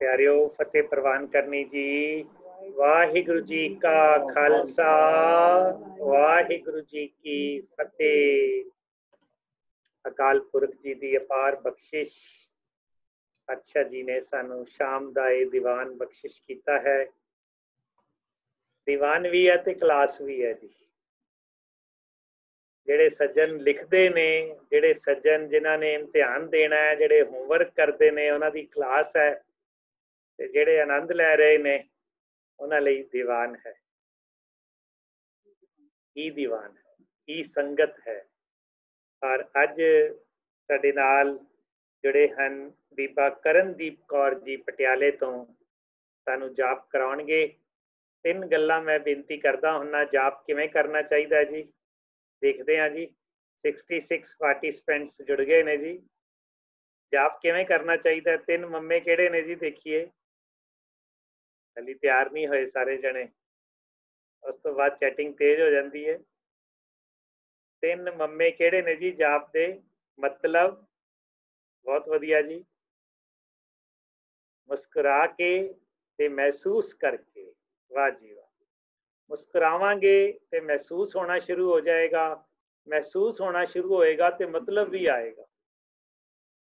प्यारियो फतेह प्रवान करनी जी। वाहिगुरु जी का खालसा, वाहिगुरु जी की फतेह। अकाल पुरख जी की अपार बख्शिश, पातशाह जी ने सानू शाम का ये दीवान बख्शिश किया है। दीवान भी है तो क्लास भी है जी। ਜਿਹੜੇ सज्जन लिखते ने, ਜਿਹੜੇ सज्जन जिन्हों ने इम्तिहान देना है, ਜਿਹੜੇ होमवर्क करते हैं, उन्होंने क्लास है, ते ਜਿਹੜੇ आनंद लै रहे ने उन्होंने दीवान है। की दीवान है, की संगत है। और अज साडे नाल जुड़े हैं बीबा करनदीप कौर जी पटियाले तो सानू जाप कराउणगे। 3 गल्लां मैं बेनती करदा हुन्ना, जाप किवें करना चाहिए जी। देखते हैं जी, 66 पार्टिसिपेंट्स जुड़ गए ने जी। जाप किवें करना चाहिए, 3 मम्मे किहड़े ने जी देखिए। हाली तैयार नहीं होए सारे जने, उस तो बाद चैटिंग तेज हो जाती है। 3 मम्मे किहड़े ने जी जाप दे मतलब? बहुत वधिया जी। मुस्कुरा के ते महसूस करके, वाह जी वाह। मुस्कुरावांगे ते महसूस होना शुरू हो जाएगा, महसूस होना शुरू होएगा तो मतलब भी आएगा,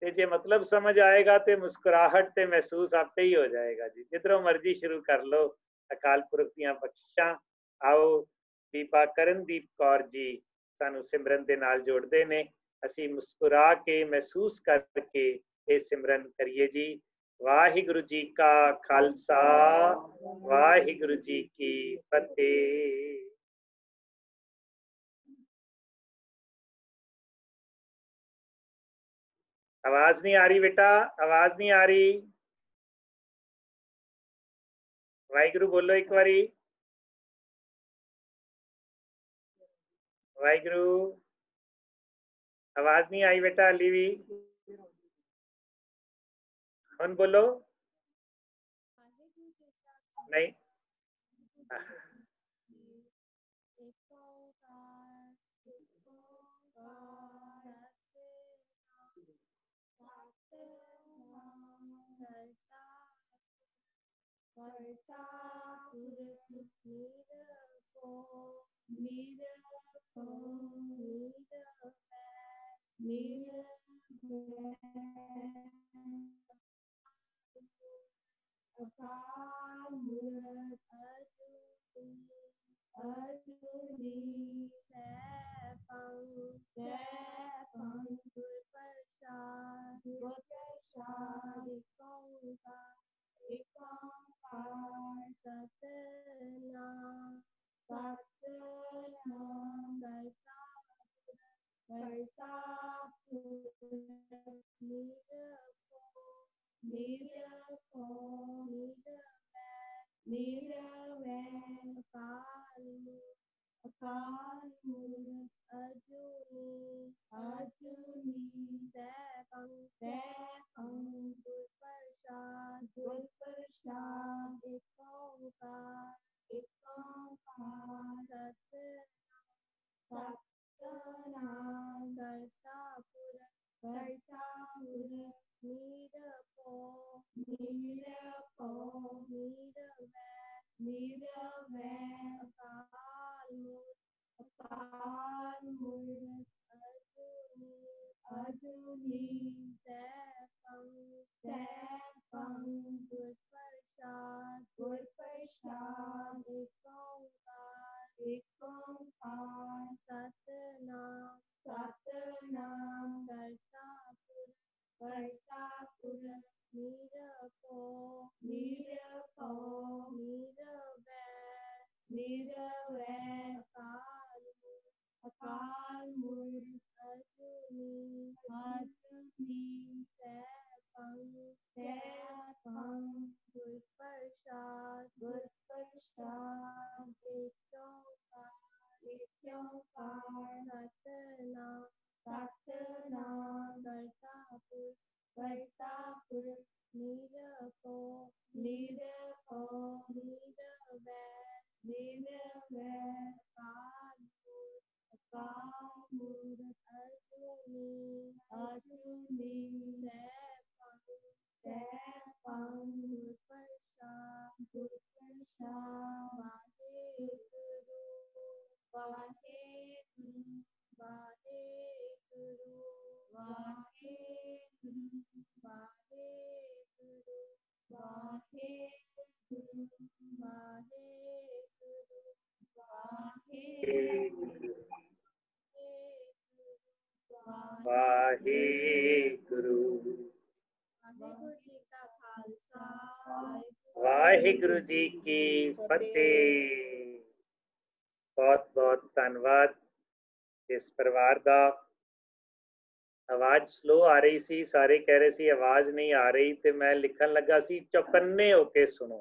ते जे मतलब समझ आएगा तो मुस्कुराहट ते महसूस आपे ही हो जाएगा जी। जिधरों मर्जी शुरू कर लो। अकाल पुरख दीआं बख्शिशां। आओ बीबा करनदीप कौर जी सानू सिमरन दे नाल जोड़दे ने। असी मुस्कुरा के महसूस करके ये सिमरन करिए जी। वाहिगुरु जी का खालसा, वाहिगुरु जी की फतेह। आवाज नहीं आ रही बेटा, आवाज नहीं आ रही। वाहिगुरु बोलो एक बारी। वाहिगुरु, आवाज नहीं आई बेटा अली भी। हुन बोलो। नहीं, वाहिगुरु जी की फतेह। बहुत बहुत धन्यवाद। इस परिवार का आवाज स्लो आ रही सी, सारे कह रहे सी आवाज नहीं आ रही, तो मैं लिखन लगा सी चौकन्ने होके सुनो।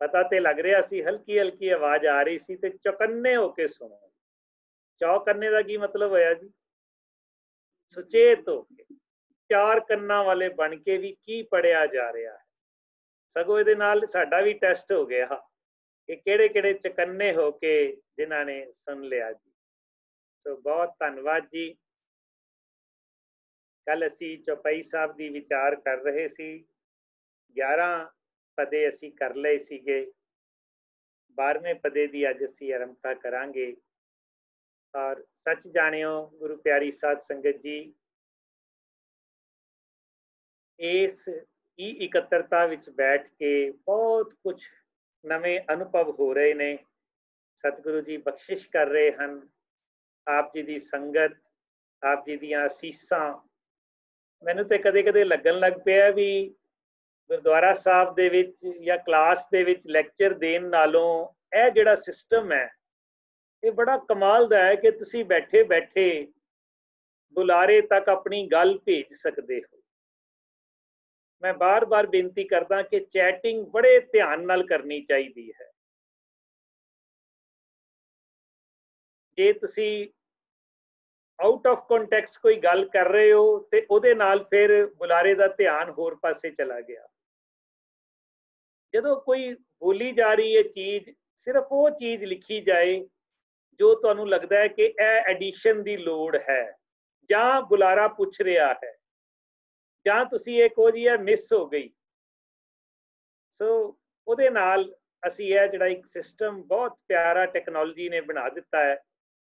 पता ते लग रहा सी हल्की हल्की आवाज आ रही सी, ते चौकन्ने होके सुनो। चौकन्ने का की मतलब होया जी? सुचेत होके, चार कन्ना वाले बन के भी की पढ़िया जा रहा है। सगों इहदे नाल साडा भी टेस्ट हो गया कि किहड़े किहड़े चकन्ने होके जिन्हां ने सुन लिया जी। तो बहुत धन्यवाद जी। कल असी चौपाई साहब की विचार कर रहे सी, 11 पदे असी कर लए सीगे, 12वें पदे की अज असी आरंभता करांगे। और सच जानियो गुरु प्यारी साध संगत जी, इस ई इकत्तरता विच बैठ के बहुत कुछ नवे अनुभव हो रहे ने। सतगुरु जी बख्शिश कर रहे हैं, आप जी की संगत, आप जी दी असीसां। मैनू तो कदे कदे लगन लग पिया भी गुरुद्वारा साहब दे विच या क्लास दे विच लैक्चर देन नालों यह जिहड़ा सिस्टम है ये बड़ा कमाल दा है कि तुसी बैठे बैठे बुलारे तक अपनी गल भेज सकते हो। मैं बार बार बेनती करदा कि चैटिंग बड़े ध्यान नाल करनी चाहिए है। जे तुसी आउट ऑफ कॉन्टैक्स्ट कोई गल कर रहे हो तो उहदे नाल फिर बुलारे का ध्यान होर पासे चला गया। जदों कोई बोली जा रही है चीज, सिर्फ वो चीज लिखी जाए जो तुहानू लगता है कि यह एडिशन की लोड़ है, जां बुलारा पूछ रहा है, जां तुसी ये कहो जी मिस हो गई। सो उहदे नाल असी यह जिहड़ा एक सिस्टम बहुत प्यारा टैक्नोलॉजी ने बना दिता है।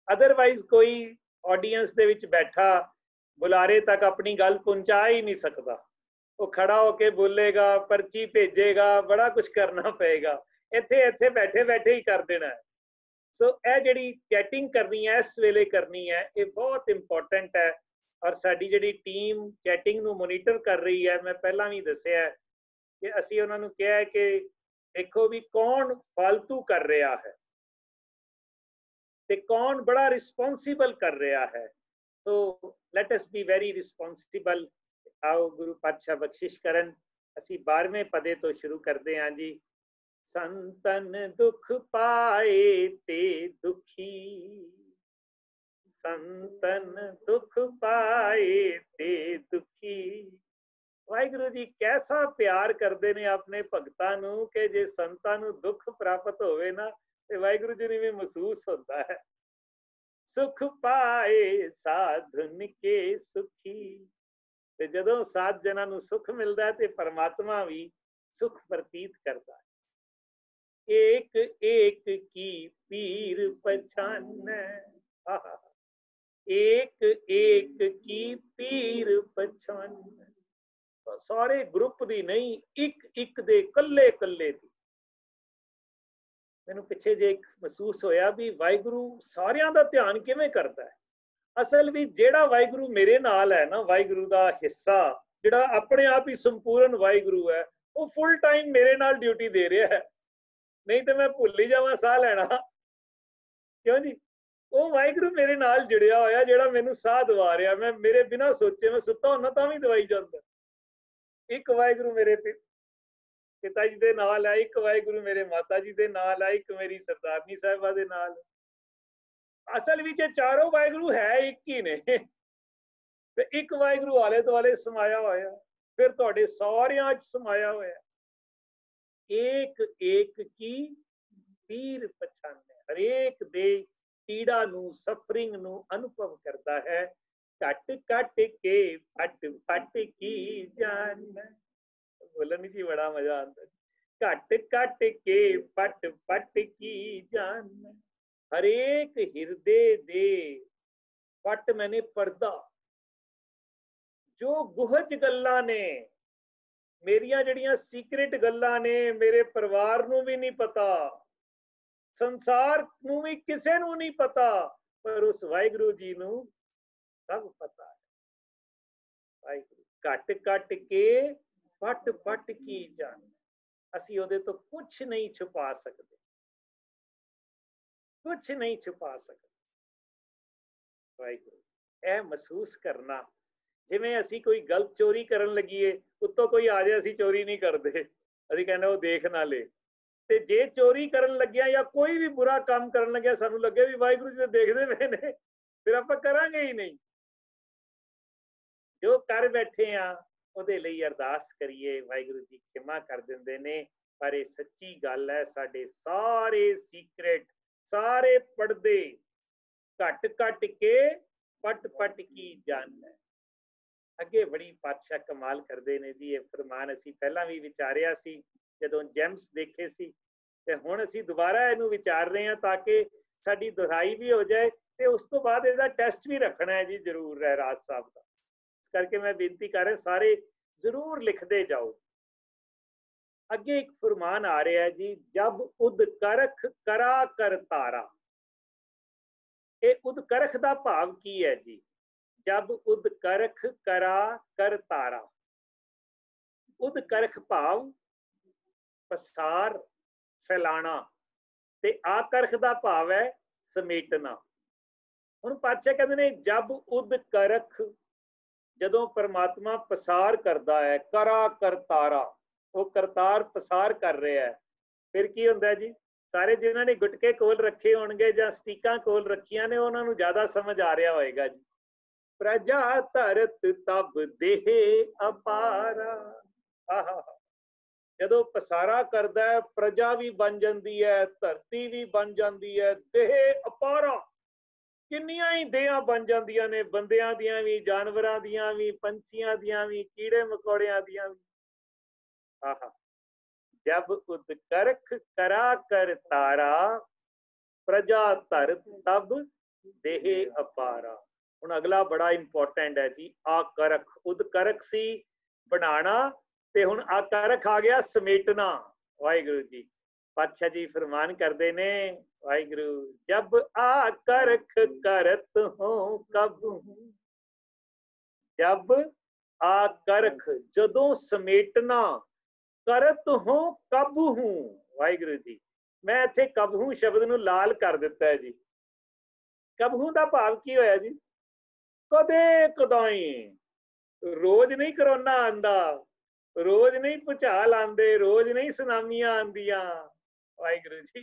अदरवाइज कोई ऑडियंस दे विच बैठा बुलारे तक अपनी गल पहुंचा ही नहीं सकता। वो खड़ा होके बोलेगा, पर्ची भेजेगा, बड़ा कुछ करना पेगा। इत्थे इत्थे बैठे बैठे ही कर देना है। सो यह जिहड़ी चैटिंग करनी है इस वेले करनी है, ये बहुत इंपॉर्टेंट है। और साडी जिहड़ी टीम चैटिंग नू मोनीटर कर रही है, मैं पहला भी दस्सिया है कि असी उन्हां नू कहा है कि देखो भी कौन फालतू कर रहा है ते कौन बड़ा रिस्पोंसिबल कर रहा है। तो let us be very responsible. आओ गुरु पातशाह बख्शिश करन। असी 12वें पदे तो शुरू करते हैं जी। संतन दुख पाए ते दुखी, संतन दुख पाए ते दुखी। वाहिगुरु जी कैसा प्यार करते ने अपने भगतां नू कि जे संतां नू दुख प्राप्त होवे ना ते वाहिगुरु जी ने भी महसूस होता है। सुख पाए साधुन के सुखी, ते जदों साध जना नू सुख मिलता है ते परमात्मा भी सुख प्रतीत करता है। एक एक की पीर पछान, एक एक की पीर पछान। सारे ग्रुप दी नहीं, एक एक दे कल्ले कल्ले दी। मैनू पिछे जे महसूस होया भी वाहिगुरु सारियां दा ध्यान किवें करता है। असल भी जेड़ा वाहिगुरु मेरे नाल है ना, वाहिगुरु दा हिस्सा जेड़ा अपने आप ही संपूर्ण वाहिगुरु है, वो फुल टाइम मेरे नाल ड्यूटी दे रहा है। नहीं तो मैं भुल ही जावां साह लैना। क्यों जी? वो वाहिगुरु मेरे नाल जुड़िया होया जेड़ा मैनू साह दवा रहा। मैं मेरे बिना सोचे मैं सुता होना तां भी दवाई जांदा। एक वाहिगुरु मेरे पिता जी दे नाल है, एक वाहिगुरु मेरे माता जी दे नाल है, एक मेरी सरदारनी साहिबा दे नाल। असल विच चारों वाहिगुरु है एक ही ने। ते एक वाहिगुरु आले दुआले समाया होया, फिर तुहाडे सारियां च समाया होया। एक एक की पीर पछाने, हरेक दे पीड़ा नू सफरिंग नू अनुभव करता है। कट कट के फट फट की जान, बोलन च बड़ा मजा आता। घट घट के पट पट की जान, हरेक हिरदे दे पट मैंने पर्दा। जो गुहज गल्लां ने, मेरिया जड़ियां सीक्रेट गल्लां ने, मेरे परिवार नूं भी नहीं पता, संसार नूं भी किसे नूं नहीं पता, पर उस वाहिगुरु जी नूं सब पता है। वाहिगुरु घट घट के पट पट की जान, असी उहदे तो कुछ नहीं छुपा सकते, कुछ नहीं छुपा सकते। वाहिगुरु यह महसूस करना, जिवें असी कोई गलत चोरी करन लगीए, उत्तों कोई आ जाए असी चोरी नहीं करते, असी कहने वो देख ना ले। ते जे चोरी करन लग्या या कोई भी बुरा काम करन लग्या सानू लगे भी वाहिगुरु जी देखदे पए ने, फिर आपां करांगे ही नहीं। जो कर बैठे हाँ ਉਹਦੇ ਲਈ अरदास करिए, वाहिगुरु जी खिमा कर दिंदे ने। पर ये सच्ची गल है, साडे सारे सीक्रेट, सारे पर्दे घट घट के पट पट की जान है। अगे बड़ी पातशाह कमाल करते ने जी। ये फरमान असी पहला भी विचारिया सी जदों जेम्स देखे सी, ते हुण असी दोबारा इहनूं विचार रहे हैं ताकि साडी दोहराई भी हो जाए, ते उस तो बाद इहदा टेस्ट भी रखना है जी जरूर रहराज साहब का। इस करके मैं बेनती कर रहा सारे जरूर लिखते जाओ। अगे एक फरमान आ रहा है जी, जब उदकरख करा कर तारा। ये उदकरख का भाव की है जी? जब उदकरख करा कर तारा, उदकरख भाव पसार फैलाना, ते आकरख का भाव है समेटना। हुण पातशाह कहते ने जब उदकरख, जदों परमात्मा पसार करता है, करा करतारा, वो करतार पसार कर रहा है, फिर की हुंदा जी? सारे जिन्होंने गुटके कोल रखे होणगे जां स्टीकां कोल रखियां ने, उन्हां नूं ज्यादा समझ आ रहा होएगा जी। प्रजा धरत तब देह अपारा, जदों पसारा करदा है प्रजा भी बन जाती है, धरती भी बन जाती है, देह अपारा, किन्नियां ही देहां बन जांदियां ने, बंदियां दियां भी, जानवरां दियां भी, पंछियां दियां भी, कीड़े मकोड़ियां दियां भी। जब उदकरख करा कर तारा, प्रजा धरत तब देह अपारा। हुण अगला बड़ा इंपॉर्टेंट है जी, आकरख। उदकरख सी बनाना, ते हुण आकरख आ गया समेटना। वाहिगुरु जी पातशाह जी फरमान करते ने, वाहिगुरु जब आकरख करत हो कब, जब आकरख जदों समेटना, करत हो कब हूं। वाहिगुरु जी मैं इत्थे कब हूं शब्द नूं लाल कर दिता है जी। कब हूं दा भाव की होया जी? कदे कदाई। रोज नहीं करोना आंदा, रोज नहीं भुचाल आंदे, रोज नहीं सुनामियां आंदियां। वाहिगुरु जी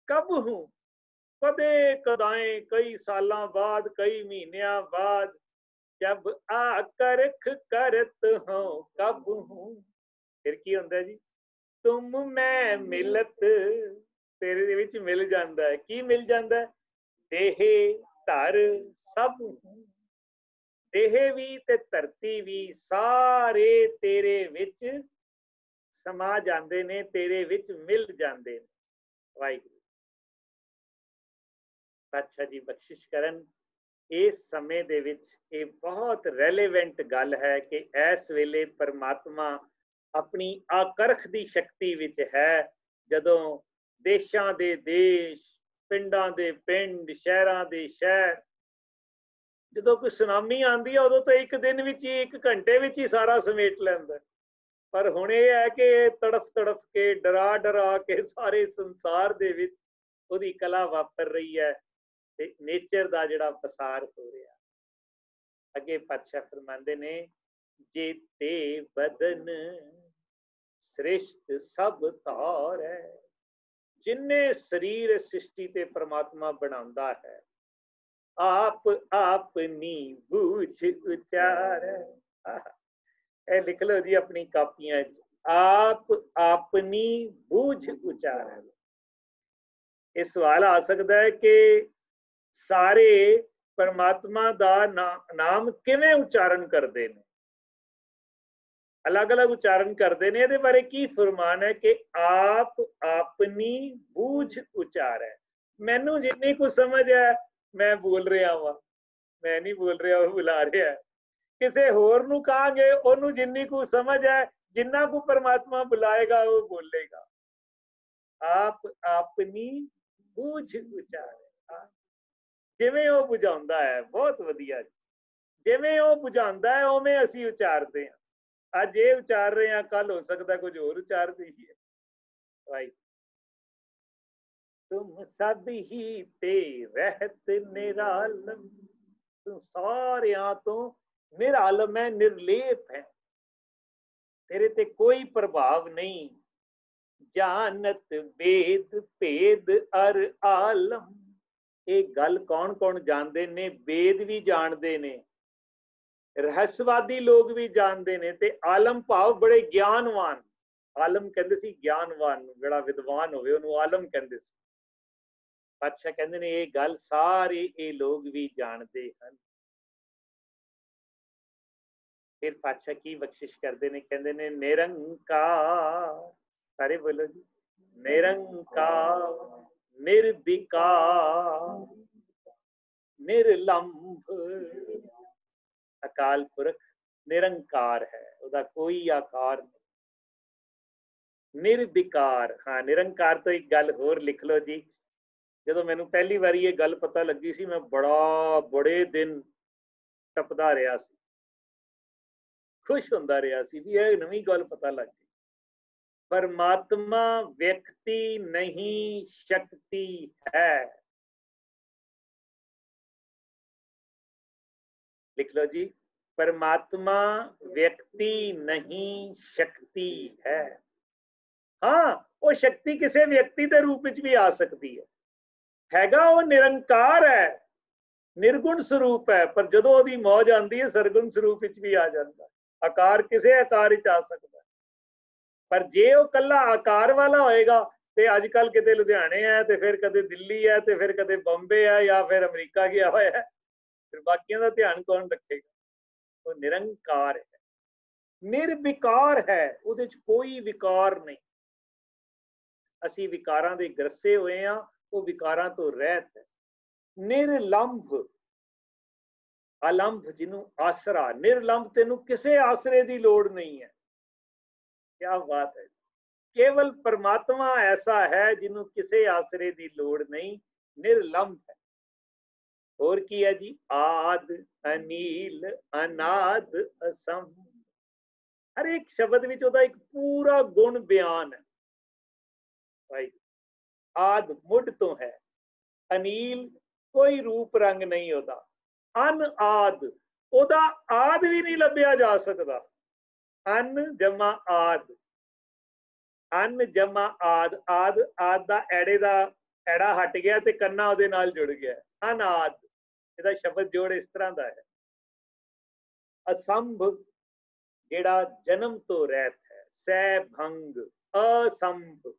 कब हूं, कदे कदाए, कई सालां बाद, कई महीनियां बाद, जब आकरख करत हो कब हूं। फिर की हुंदा जी? तुम मैं मिलत, तेरे दे विच मिल जांदा है। की मिल जांदा है? देह धर सब, देह भी ते धरती भी सारे तेरे विच समा जांदे ने, तेरे विच मिल जांदे ने। वाहिगुरू पातशाह जी बख्शिश करन। इस समय दे विच ये बहुत रेलेवेंट गल है कि इस वेले परमात्मा अपनी आकरख की शक्ति विच है। जदों देशां दे देश, पिंडां दे पिंड, शहरां दे शहर, जदों कोई सुनामी आंदी है उदों तो एक दिन विच ही, एक घंटे विच ही सारा समेट लैंदा। पर हुण ये है कि तड़फ तड़फ के, डरा डरा के सारे संसार दे विच उहदी कला वापर रही है, ते नेचर दा जिहड़ा पसार हो रहा। अगे पातशाह फरमांदे ने, जेते बदन श्रेष्ठ सब तार है। जिन्ने शरीर सृष्टि ते परमात्मा बनांदा है, आप अपनी बूझ उचार है। ए लिख लो जी अपनी कापियां, आप अपनी बूझ उचार है। ये सवाल आ सकता है कि सारे परमात्मा दा नाम किवें उच्चारण करते हैं? अलग अलग उच्चारण करते हैं। ये बारे की फरमान है कि आप अपनी बूझ उच्चारे। मैनू जिन्नी कुछ समझ है मैं बोल रहा वा, मैं नहीं बोल रहा, वो बुला रहा है। किसी होर नू कहांगे ओनू जिन्नी कुछ समझ है, जिन्ना को परमात्मा बुलाएगा वो बोलेगा। आप अपनी बूझ उच्चारे, जिवें वो बुझाउंदा है। बहुत वधिया जी, जिवें वो बुझाउंदा है उवें असीं उच्चारते हैं। अज ये उचार रहे हैं, कल हो सकता कुछ और उचार दीजिए। भाई तुम सब ही ते रहत निरालम, तुम सारियां तो निरालम है, निर्लेप है, तेरे ते कोई प्रभाव नहीं। जानत वेद भेद अर आलम, एक गल कौन कौन जानते ने, वेद भी जानते ने, रहस्यवादी लोग भी जानते ने, ते आलम भाव बड़े ज्ञानवान। आलम कहते सी ज्ञानवान, बड़ा विद्वान होवे उन्होंने आलम कहते सी। पातशाह कहते ने ये गल सारे ये लोग भी जानते हैं। फिर पातशाह की बख्शिश करते ने, कहते ने निरंकार, सारे बोलो जी, निरंकार निर्विकार निर्लंभ अकाल पुरख निरंकार है, उसका कोई आकार नहीं। निर्विकार, हाँ निरंकार तो एक गल होर लिख लो जी। जो मैनू पहली बारी ये गल पता लगी सी, मैं बड़े दिन टपदा रहा सी, खुश होंदा रहा सी भी यह नवी गल पता लग गई। परमात्मा व्यक्ति नहीं शक्ति है। लिख लो जी, परमात्मा व्यक्ति नहीं शक्ति है। हाँ वो शक्ति किसी व्यक्ति के रूप में भी आ सकती हैगा, वो निरंकार है, निर्गुण स्वरूप है, पर जो ओदी मौज आती है सरगुण स्वरूप भी आ जाता है। आकार किसी आकार आ सकता है, पर जे वो कला आकार वाला होएगा तो अजकल किते लुधियाने है, तो फिर कदे दिल्ली है, तो फिर कदे बॉम्बे है, या फिर अमरीका गया हुआ है, फिर बाकियों का ध्यान कौन रखेगा। वो निरंकार है, निर्विकार है, उहदे च कोई विकार नहीं। असी विकारां दे ग्रसे हुए हैं, वो विकारां तो रहत है। निर्लंभ, अलंभ जिन्हों आसरा, निर्लंभ तेनू किसी आसरे की लोड़ नहीं है। क्या बात है, केवल परमात्मा ऐसा है जिन्हों किसी आसरे की लोड़ नहीं, निर्लंभ है। और की है जी, आद अनील अनाद असम, हर एक शब्द विच ओहदा एक पूरा गुण बयान है। भाई आद मुढ़ तो है, अनील कोई रूप रंग नहीं होता, अन आद ओदा आद भी नहीं लभ्या जा सकता। अन जमा आद, अन जमा आद, आद आद दा एड़े दा एड़ा हट गया ते कन्ना ओदे नाल जुड़ गया, अनाद इहदा शब्द जोड़ इस तरह दा है। असंभ जेड़ा जन्म तो रहत है, सै भंग असंभ,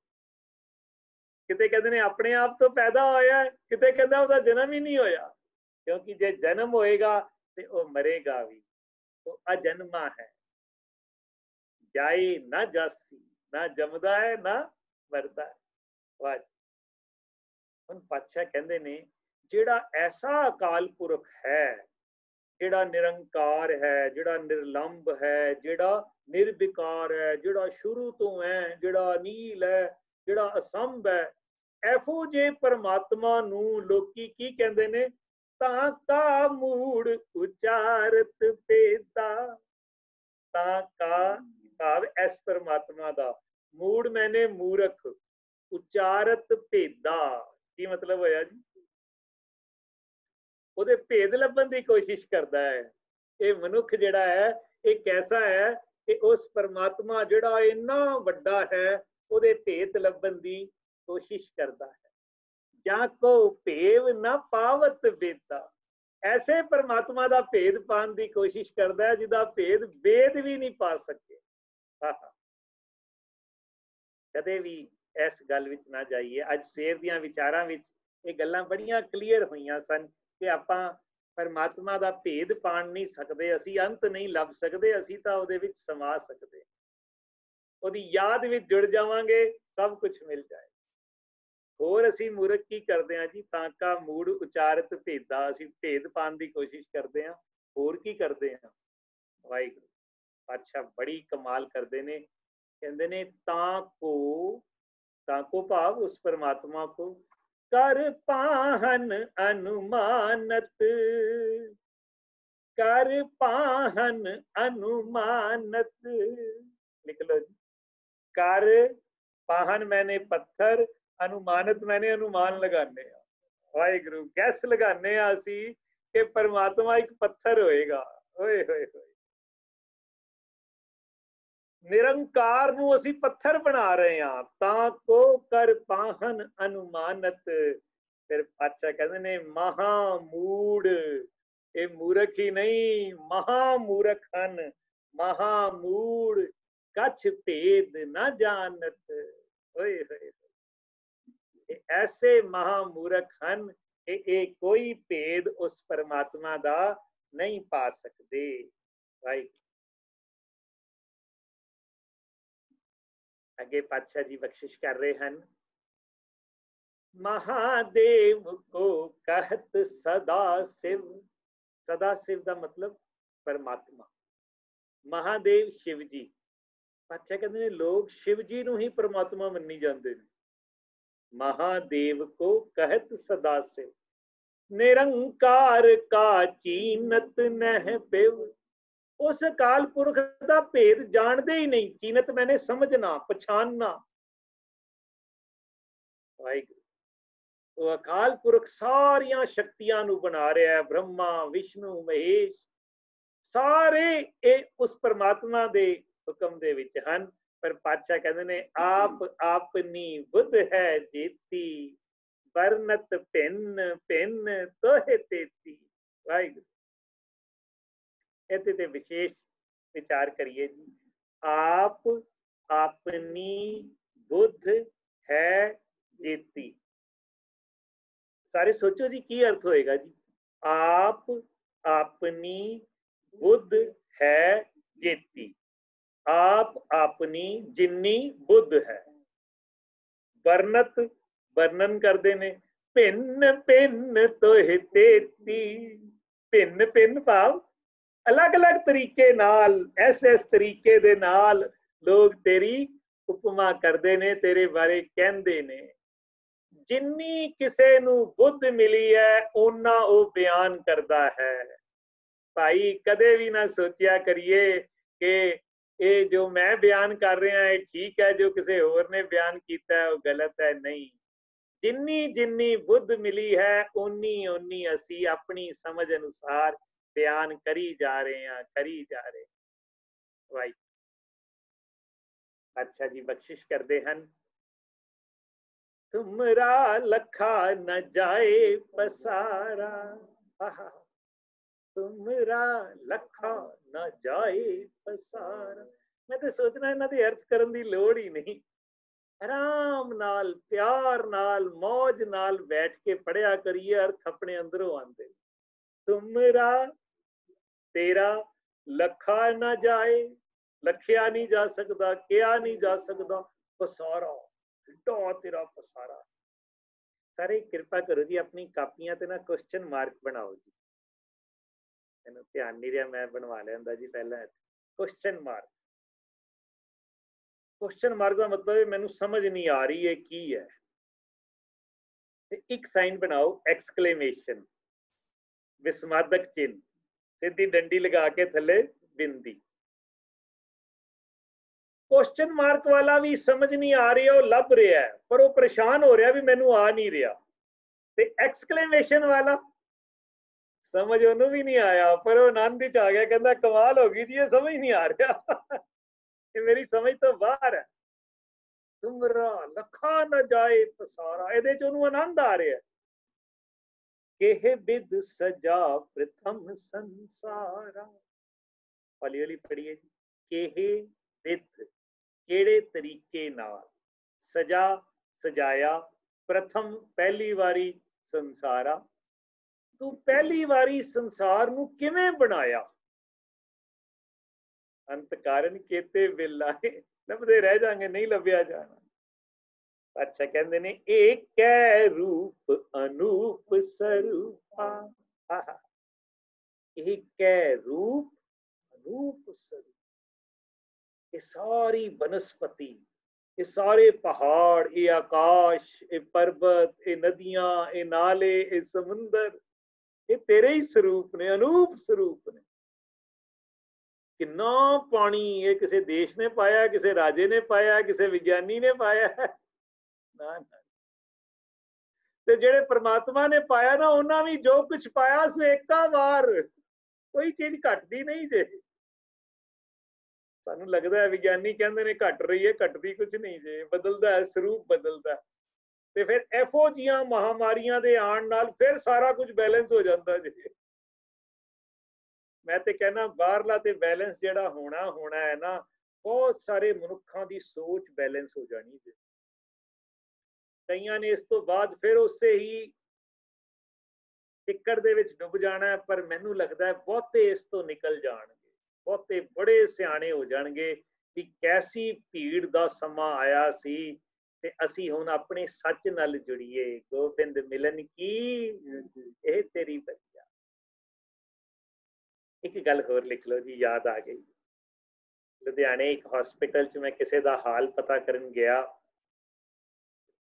किते कहते ने अपने आप तो पैदा होया है, किते कहता उसका जन्म ही नहीं होया, क्योंकि जे जन्म होएगा तो वह मरेगा भी, तो अजन्मा है। जाए ना जासी, ना जमदा है ना मरदा है। वाह, हुण पातशाह कहंदे ने जेड़ा ऐसा अकाल पुरख है, जेड़ा निरंकार है, जेड़ा निर्लंब है, जेड़ा निर्विकार है, जेड़ा शुरू तो है, जेड़ा अनील है, जेड़ा असंभ है, एफो जे परमात्मा नू लोकी की कहंदे ने, ताका मूड़ उचारत पेदा। ताका भाव इस परमात्मा दा, मूड़ मैंने मूर्ख, उचारत भेदा की मतलब होया जी, ਉਹਦੇ ਭੇਦ ਲੱਭਣ ਦੀ ਕੋਸ਼ਿਸ਼ ਕਰਦਾ ਹੈ। ਇਹ ਮਨੁੱਖ ਜਿਹੜਾ ਹੈ ਇਹ कैसा है कि उस परमात्मा ਜਿਹੜਾ ਇੰਨਾ ਵੱਡਾ ਹੈ ਉਹਦੇ ਭੇਦ ਲੱਭਣ ਦੀ कोशिश करता है। जाको भेव न पावत बेता, ऐसे परमात्मा का भेद पाने की कोशिश करता है जिसका भेद वेद भी नहीं पा सके। कदे भी इस गल विच ना जाइए। अज सवेर दियां विचारां विच ये गल्लां बड़ियां क्लीयर होईयां सन कि आपां परमात्मा का भेद पाण नहीं सकते, असी अंत नहीं लभ सकते, असी तां उहदे विच समा सकते। ਉਹਦੀ ਯਾਦ ਵਿੱਚ ਜੁੜ ਜਾਵਾਂਗੇ, ਸਭ ਕੁਝ ਮਿਲ ਜਾਏ। ਹੋਰ ਅਸੀਂ ਮੂਰਖ ਕੀ ਕਰਦੇ ਹਾਂ ਜੀ, ਤਾਂਕਾ ਮੂੜ ਉਚਾਰਤ ਭੇਦਾ, ਅਸੀਂ ਭੇਦ ਪਾਉਣ ਦੀ ਕੋਸ਼ਿਸ਼ ਕਰਦੇ ਹਾਂ। ਹੋਰ ਕੀ ਕਰਦੇ ਹਾਂ? ਵਾਹਿਗੁਰੂ ਪਾਤਸ਼ਾਹ ਬੜੀ ਕਮਾਲ ਕਰਦੇ ਨੇ, ਕਹਿੰਦੇ ਨੇ ਤਾਂ ਕੋ ਭਾਵ ਉਸ ਪਰਮਾਤਮਾ ਕੋ ਕਰ ਪਾਹਨ ਅਨੁਮਾਨਤ, कर पाहन अनुमानत। लिख लो जी, कर पाहन मैंने पत्थर, अनुमानत मैंने अनुमान लगाने। वाहिगुरु गैस लगाने असी कि परमात्मा एक पत्थर होएगा। ओए होए होए, निरंकार ਨੂੰ ਅਸੀਂ ਪੱਥਰ ਬਣਾ ਰਹੇ ਹਾਂ। ਤਾਂ ਕੋ ਕਰ ਪਾਹਨ ਅਨੁਮਾਨਤ। ਫਿਰ ਪਾਤਸ਼ਾਹ ਕਹਿੰਦੇ ਨੇ ਮਹਾਮੂੜ, ਇਹ ਮੂਰਖ ਹੀ ਨਹੀਂ, ਮਹਾਮੂਰਖ ਹਨ, ਮਹਾਮੂੜ ਕਛ ਭੇਦ ਨਾ ਜਾਣਤ। ਓਏ ਹੋਏ, ਐਸੇ ਮਹਾਮੂਰਖ ਹਨ ਇਹ ਕੋਈ ਭੇਦ ਉਸ ਪਰਮਾਤਮਾ ਦਾ ਨਹੀਂ ਪਾ ਸਕਦੇ। ਰਾਈਟ। ਅੱਗੇ ਪਾਤਸ਼ਾਹ ਜੀ ਬਖਸ਼ਿਸ਼ ਕਰ ਰਹੇ ਹਨ, महादेव को कहत सदा शिव। सदा शिव का मतलब परमात्मा। महादेव शिव जी। अच्छा कहते हैं लोग शिव जी नूं ही परमात्मा मन्नी जाते हैं। महादेव को कहत सदा शिव, निरंकार का चीनत नह पिव। उस अकाल पुरख का भेद जानते ही नहीं। चीनत मैंने समझना, पछानना। वाहिगुरू ਉਹ ਅਕਾਲ ਪੁਰਖ ਸਾਰੀਆਂ ਸ਼ਕਤੀਆਂ ਨੂੰ ਬਣਾ ਰਿਹਾ ਹੈ, ਬ੍ਰਹਮਾ ਵਿਸ਼ਨੂੰ ਮਹੇਸ਼ ਸਾਰੇ ਇਹ ਉਸ ਪਰਮਾਤਮਾ ਦੇ ਹੁਕਮ ਦੇ ਵਿੱਚ ਹਨ। ਪਰ ਪਾਤਸ਼ਾਹ ਕਹਿੰਦੇ ਨੇ ਆਪ ਆਪਣੀ ਬੁੱਧ ਹੈ ਜੀਤੀ, ਵਰਨਤ ਭਿੰਨ ਭਿੰਨ ਤੋਹੇ ਤੇਤੀ। ਵਾਹਿਗੁਰੂ ਇਹਦੇ ਤੇ ਵਿਸ਼ੇਸ਼ ਵਿਚਾਰ ਕਰੀਏ ਜੀ। ਆਪ ਆਪਣੀ ਬੁੱਧ ਹੈ ਜੀਤੀ। सारे सोचो जी की अर्थ होएगा जी। आप अपनी बुद्ध है जेती, आप अपनी जिन्नी बुद्ध है। वर्णत वर्णन करते ने, भिन्न भिन्न तोहे तेती। भिन्न भिन्न भाव अलग अलग तरीके नाल, इस तरीके दे नाल लोग तेरी उपमा करते ने, तेरे बारे कहते ने। जिन्नी किसे नू बुद्ध मिली है ओना वो बयान करता है। भाई कदे भी ना सोचिया करिए कि ये जो मैं बयान कर रहा है ठीक है, जो किसी होर ने बयान किया है वो गलत है। नहीं, जिन्नी जिन्नी बुद्ध मिली है ओनी ओनी असी अपनी समझ अनुसार बयान करी जा रहे हैं, करी जा रहे हैं। भाई अच्छा जी बख्शिश करते हैं, तुमरा लखा न जाए पसारा। तुमरा लखा न जाए पसारा। मैं तो सोचना इन्हां दे अर्थ करन दी लोड़ ही नहीं। आराम नाल प्यार नाल मौज नाल बैठ के पढ़िया करिए, अर्थ अपने अंदरों आंदे। तुमरा तेरा लखा न जाए, लखिया नहीं जा सकता, किया नहीं जा सकता, पसारा तेरा पसारा। सारे कृपा करो जी अपनी कापियां ते ना क्वेश्चन मार्क बनाओ जी। मैनूं ध्यान नहीं रहा, मैं बनवा लिया जी पहला। क्वेश्चन मार्क, क्वेश्चन मार्क का मतलब है मैनूं समझ नहीं आ रही है की है, ते एक साइन बनाओ एक्सक्लेमेशन, विस्मादक चिन्ह, सीधी डंडी लगा के थले बिंदी। क्वेश्चन मार्क वाला भी समझ नहीं आ रही है, वो लभ रहा है पर वो परेशान हो रहा भी मैनू आ नहीं रहा। ते एक्सक्लेमेशन वाला समझ ओनू भी नहीं आया पर वो आनंद च आ गया, कहता कमाल हो गई जी, ये समझ नहीं आ रहा ये मेरी समझ तो बाहर है। तुमरा लखा न जाए पसारा, ਇਹਦੇ ਚ ਉਹਨੂੰ ਆਨੰਦ ਆ ਰਿਹਾ। केह बिद सजा प्रथम संसारा। हौली हौली पढ़िए जी। केह बिद ਕਿਹੜੇ ਤਰੀਕੇ ਨਾਲ, ਸਜਾ ਸਜਾਇਆ, ਪ੍ਰਥਮ ਪਹਿਲੀ ਵਾਰੀ ਸੰਸਾਰਾ, ਤੂੰ ਪਹਿਲੀ ਵਾਰੀ ਸੰਸਾਰ ਨੂੰ ਕਿਵੇਂ ਬਣਾਇਆ। अंत कारण केते बिल आए, लभदे रह जाएंगे, नहीं लभ्या जाना। अच्छा कहते ने एक रूप अनूप स्वरूपा, एक रूप अनूप स्वरूप। ये सारी वनस्पति, ये सारे पहाड़, ये आकाश, ये पर्वत, ये नदियां, ये नाले, ये समुंदर, ये तेरे ही स्वरूप ने, अनूप स्वरूप ने। किन्ना पानी ये किसी देश ने पाया, किसी राजे ने पाया, किसी विज्ञानी ने पाया ना ना। ते जेड़े परमात्मा ने पाया ना, उन्होंने भी जो कुछ पाया सो एका बार, कोई चीज घटती नहीं जे। सानू लगता है विज्ञानी कहते ने घट रही है, घटती कुछ नहीं जे, बदलता है, स्वरूप बदलता है। ते फिर एफो जियां महामारियां दे आण नाल फिर सारा कुछ बैलेंस हो जाता जे। मैं ते कहना बाहरला ते बैलेंस जेड़ा होना होना है ना, बहुत सारे मनुखों की सोच बैलेंस हो जानी जे। कईयां ने इस तो बाद फिर उससे ही टिक्कड़ दे विच डुब जाना है, पर मैनू लगता है बहुते इस तो निकल जाणगे, बहुते बड़े सियाणे हो जाणगे कि कैसी भीड़ दा समा आया सी ते असी हुण अपने सच नाल जुड़िए। गोबिंद मिलन की ਇਹ तेरी बच्चा। एक गल होर लिख लो जी, याद आ गई। लुधियाने एक हॉस्पिटल च मैं किसी का हाल पता करन गया,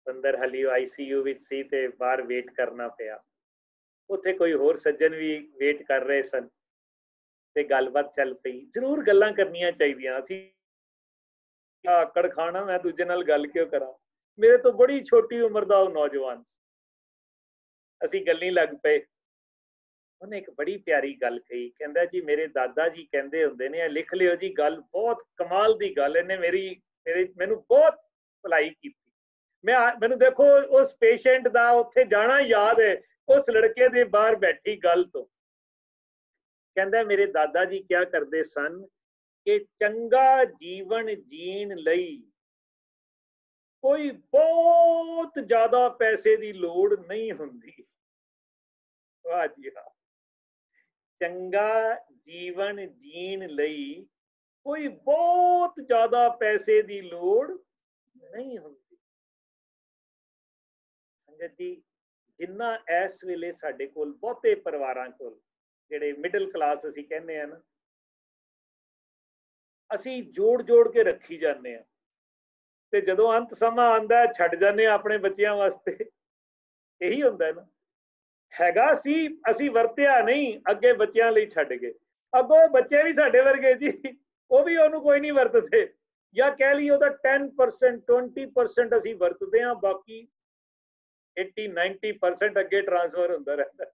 अंदर हली ICU विच सी ते बाहर वेट करना पिया। उत्थे कोई होर सज्जन भी वेट कर रहे सन ते गलबात चल पई। जरूर गल्लां करनियां चाहिदियां, असीं आकड़ खाना मैं दूजे नाल गल क्यों करा, मेरे तो बड़ी छोटी उम्र दा वो नौजवान सी, असीं गल्लीं लग पे। उन्हें एक बड़ी प्यारी गल कही, कहंदा जी मेरे दादा जी कहंदे हुंदे ने, लिख लियो जी गल, बहुत कमाल दी गल, इन्हें मैनू बहुत भलाई कीती। मैनू देखो उस पेशेंट दा उत्थे जाना याद है, उस लड़के दे बाहर बैठी गल तो। कहंदा मेरे दादा जी क्या करते सन कि चंगा जीवन जीण लई कोई बहुत ज्यादा पैसे की लोड़ नहीं हुंदी। वाह जी वाह। चंगा जीवन जीण लई कोई बहुत ज्यादा पैसे की लोड़ नहीं हुंदी। संगत जी, जिन्ना इस वेले साडे कोल बहुते परिवारां कोल जिहड़े मिडल क्लास असीं कहने आ ना, असीं जोड़ जोड़ के रखी जाने आ ते जदों अंत समा आंदा है छड्ड जाने अपने बच्चियां वास्ते। यही हुंदा ना, हैगा सी असीं वरतिया नहीं, अगे बच्चियां लई छड्ड गए। अगों बच्चे भी साडे वर्गे जी, वो भी ओनू कोई नहीं वरतते, या कह लीए ओदा 10% 20% असीं वरतते हैं, बाकी 80-90% अगे ट्रांसफर होंदा रहता है।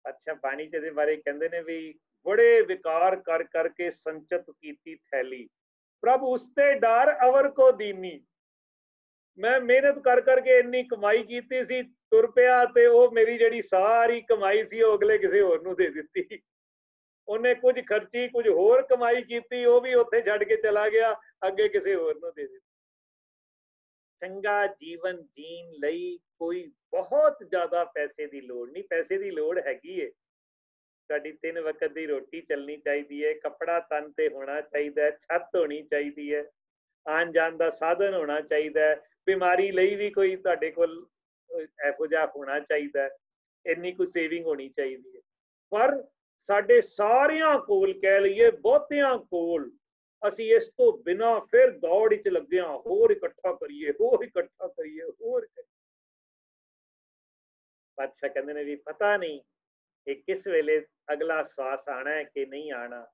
अच्छा बाणी च बारे कहते ने भी बड़े विकार कर करके संचत कीती थैली, प्रभु उसते डर अवर को दीनी। मैं मेहनत कर करके इन्नी कमाई कीती सी, तुर पिया ते ओ मेरी जिहड़ी सारी कमाई सी ओ अगले किसी होर नूं दे दित्ती। उन्हें कुछ खर्ची, कुछ होर कमाई कीती, वो भी उत्थे छड्ड के चला गया, अगे किसी होर नूं दे दित्ती। चंगा जीवन जीन लई कोई बहुत ज्यादा पैसे की लोड़ नहीं, पैसे की लोड़ हैगी है। साडी 3 वक्त की रोटी चलनी चाहिए है, कपड़ा तन ते होना चाहिए, छत होनी चाहिए है, आन जान का साधन होना चाहिए है, बीमारी लई भी कोई तुहाडे कोल इहो जिहा होना चाहिए है, इन्नी कोई सेविंग होनी चाहिए है। पर साडे सारियां कोल कह लईए बहुतियां कोल असी इस तो बिना फिर दौड़ च लगे हाँ, होर इकट्ठा करिए, होर इकट्ठा करिए, होर। बादशाह कहते ने भी पता नहीं कि किस वेले अगला श्वास आना है कि नहीं आना,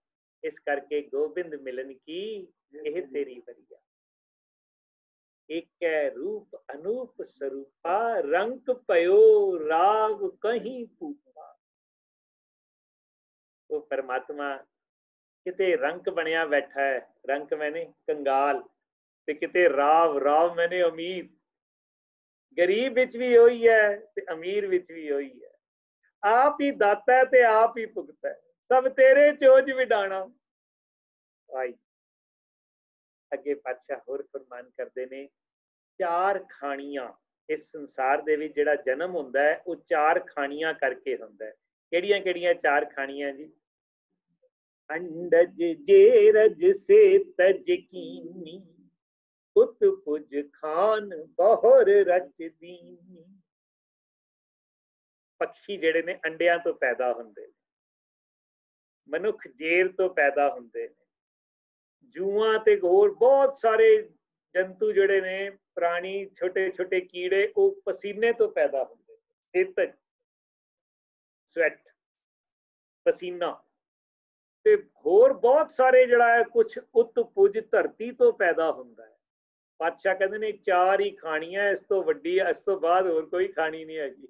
इस करके गोबिंद मिलन की यह तेरी वरिया। एक रूप अनूप स्वरूपा, रंग पयो राग कहीं पूपा। वो परमात्मा किते रंग बनया बैठा है, रंग मैंने कंगाल, ते किते राव, राव मैंने अमीर। गरीब विच भी वही है ते अमीर विच भी वही है, आप ही दाता है ते आप ही भुगता है, सब तेरे चोज विडाणा। आई अगे पातशाह होर फरमान करते ने, चार खानियां इस संसार दे विच जिहड़ा जन्म हुंदा है वो चार खानियां करके हुंदा है। किहड़ियां किहड़ियां चार खानियां जी? अंडज जे रज से तज कीनी, उत पुज खान बहुर रच दीनी। पक्षी ਜਿਹੜੇ ਨੇ ਅੰਡਿਆਂ ਤੋਂ ਪੈਦਾ ਹੁੰਦੇ ਨੇ, ਮਨੁੱਖ ਜੇਰ ਤੋਂ ਪੈਦਾ ਹੁੰਦੇ ਨੇ, ਜੂਆਂ ਤੇ ਹੋਰ ਬਹੁਤ ਸਾਰੇ ਜੰਤੂ ਜਿਹੜੇ ਨੇ, ਪ੍ਰਾਣੀ, ਛੋਟੇ ਛੋਟੇ ਕੀੜੇ, ਉਹ ਪਸੀਨੇ ਤੋਂ ਪੈਦਾ ਹੁੰਦੇ ਨੇ। ਹਿੱਤ ਸਵੈਟ, ਪਸੀਨਾ, ਤੇ ਹੋਰ ਬਹੁਤ ਸਾਰੇ ਜਿਹੜਾ ਹੈ ਕੁਛ ਉਤ ਪੁਜ ਧਰਤੀ ਤੋਂ ਪੈਦਾ ਹੁੰਦਾ ਹੈ। ਪਾਤਸ਼ਾਹ ਕਹਿੰਦੇ ਨੇ 4 ਹੀ ਖਾਣੀਆਂ, ਇਸ ਤੋਂ ਵੱਡੀ, ਇਸ ਤੋਂ ਬਾਅਦ ਹੋਰ ਕੋਈ ਖਾਣੀ ਨਹੀਂ ਹੈਗੀ।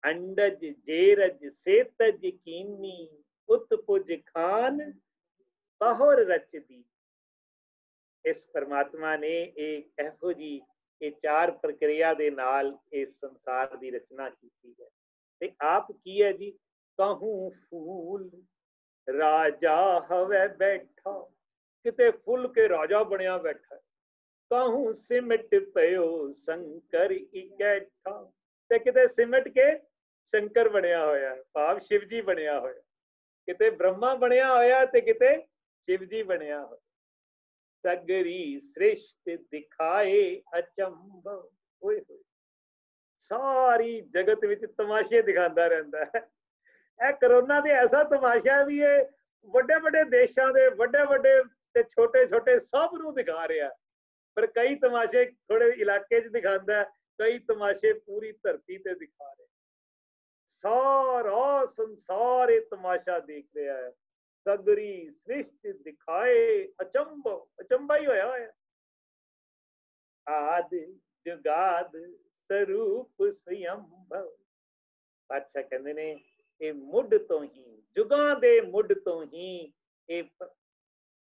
अंडज जेरज से तज कीनी, उत पुज खान बहुर रच दी। इस परमात्मा ने एक एहो जी ये 4 प्रक्रिया दे नाल इस संसार दी रचना की है। ते आप की है जी, कहूं फूल राजा हवे बैठा, किते फुल के राजा बनया बैठा, कहूं सिमट पयो शंकर इकैठा, ते किते सिमट के शंकर बनया होया, भाव शिव जी बनया होया, किते ब्रह्मा बनया होया ते किते शिव जी बनया होया। सगरी सृष्टि दिखाए अचंभ, ओए होए सारी जगत विच तमाशे दिखांदा रहंदा है। ਇਹ ਕਰੋਨਾ ਦੇ ਐਸਾ ਤਮਾਸ਼ਾ ਵੀ ਇਹ ਵੱਡੇ ਵੱਡੇ ਦੇਸ਼ਾਂ ਦੇ ਵੱਡੇ ਵੱਡੇ ਤੇ ਛੋਟੇ ਛੋਟੇ ਸਭ ਨੂੰ ਦਿਖਾ ਰਿਹਾ, ਪਰ ਕਈ ਤਮਾਸ਼ੇ ਥੋੜੇ ਇਲਾਕੇ 'ਚ ਦਿਖਾਉਂਦਾ, ਕਈ ਤਮਾਸ਼ੇ ਪੂਰੀ ਧਰਤੀ ਤੇ ਦਿਖਾ ਰਿਹਾ। ਸਾਰਾ ਸੰਸਾਰ ਇਹ ਤਮਾਸ਼ਾ ਦੇਖ ਰਿਹਾ ਹੈ। ਸਗਰੀ ਸ੍ਰਿਸ਼ਟ ਦਿਖਾਏ ਅਚੰਭ, ਅਚੰਭਾ ਹੀ ਹੋਇਆ ਹੋਇਆ। ਆਦ ਜੁਗਾਦ ਸਰੂਪ ਸਯੰਭਵ। ਪਾਤਸ਼ਾਹ ਕਹਿੰਦੇ ਨੇ ਇਹ ਮੁੱਢ ਤੋਂ ਹੀ, ਜੁਗਾਂ ਦੇ ਮੁੱਢ ਤੋਂ ਹੀ ਇਹ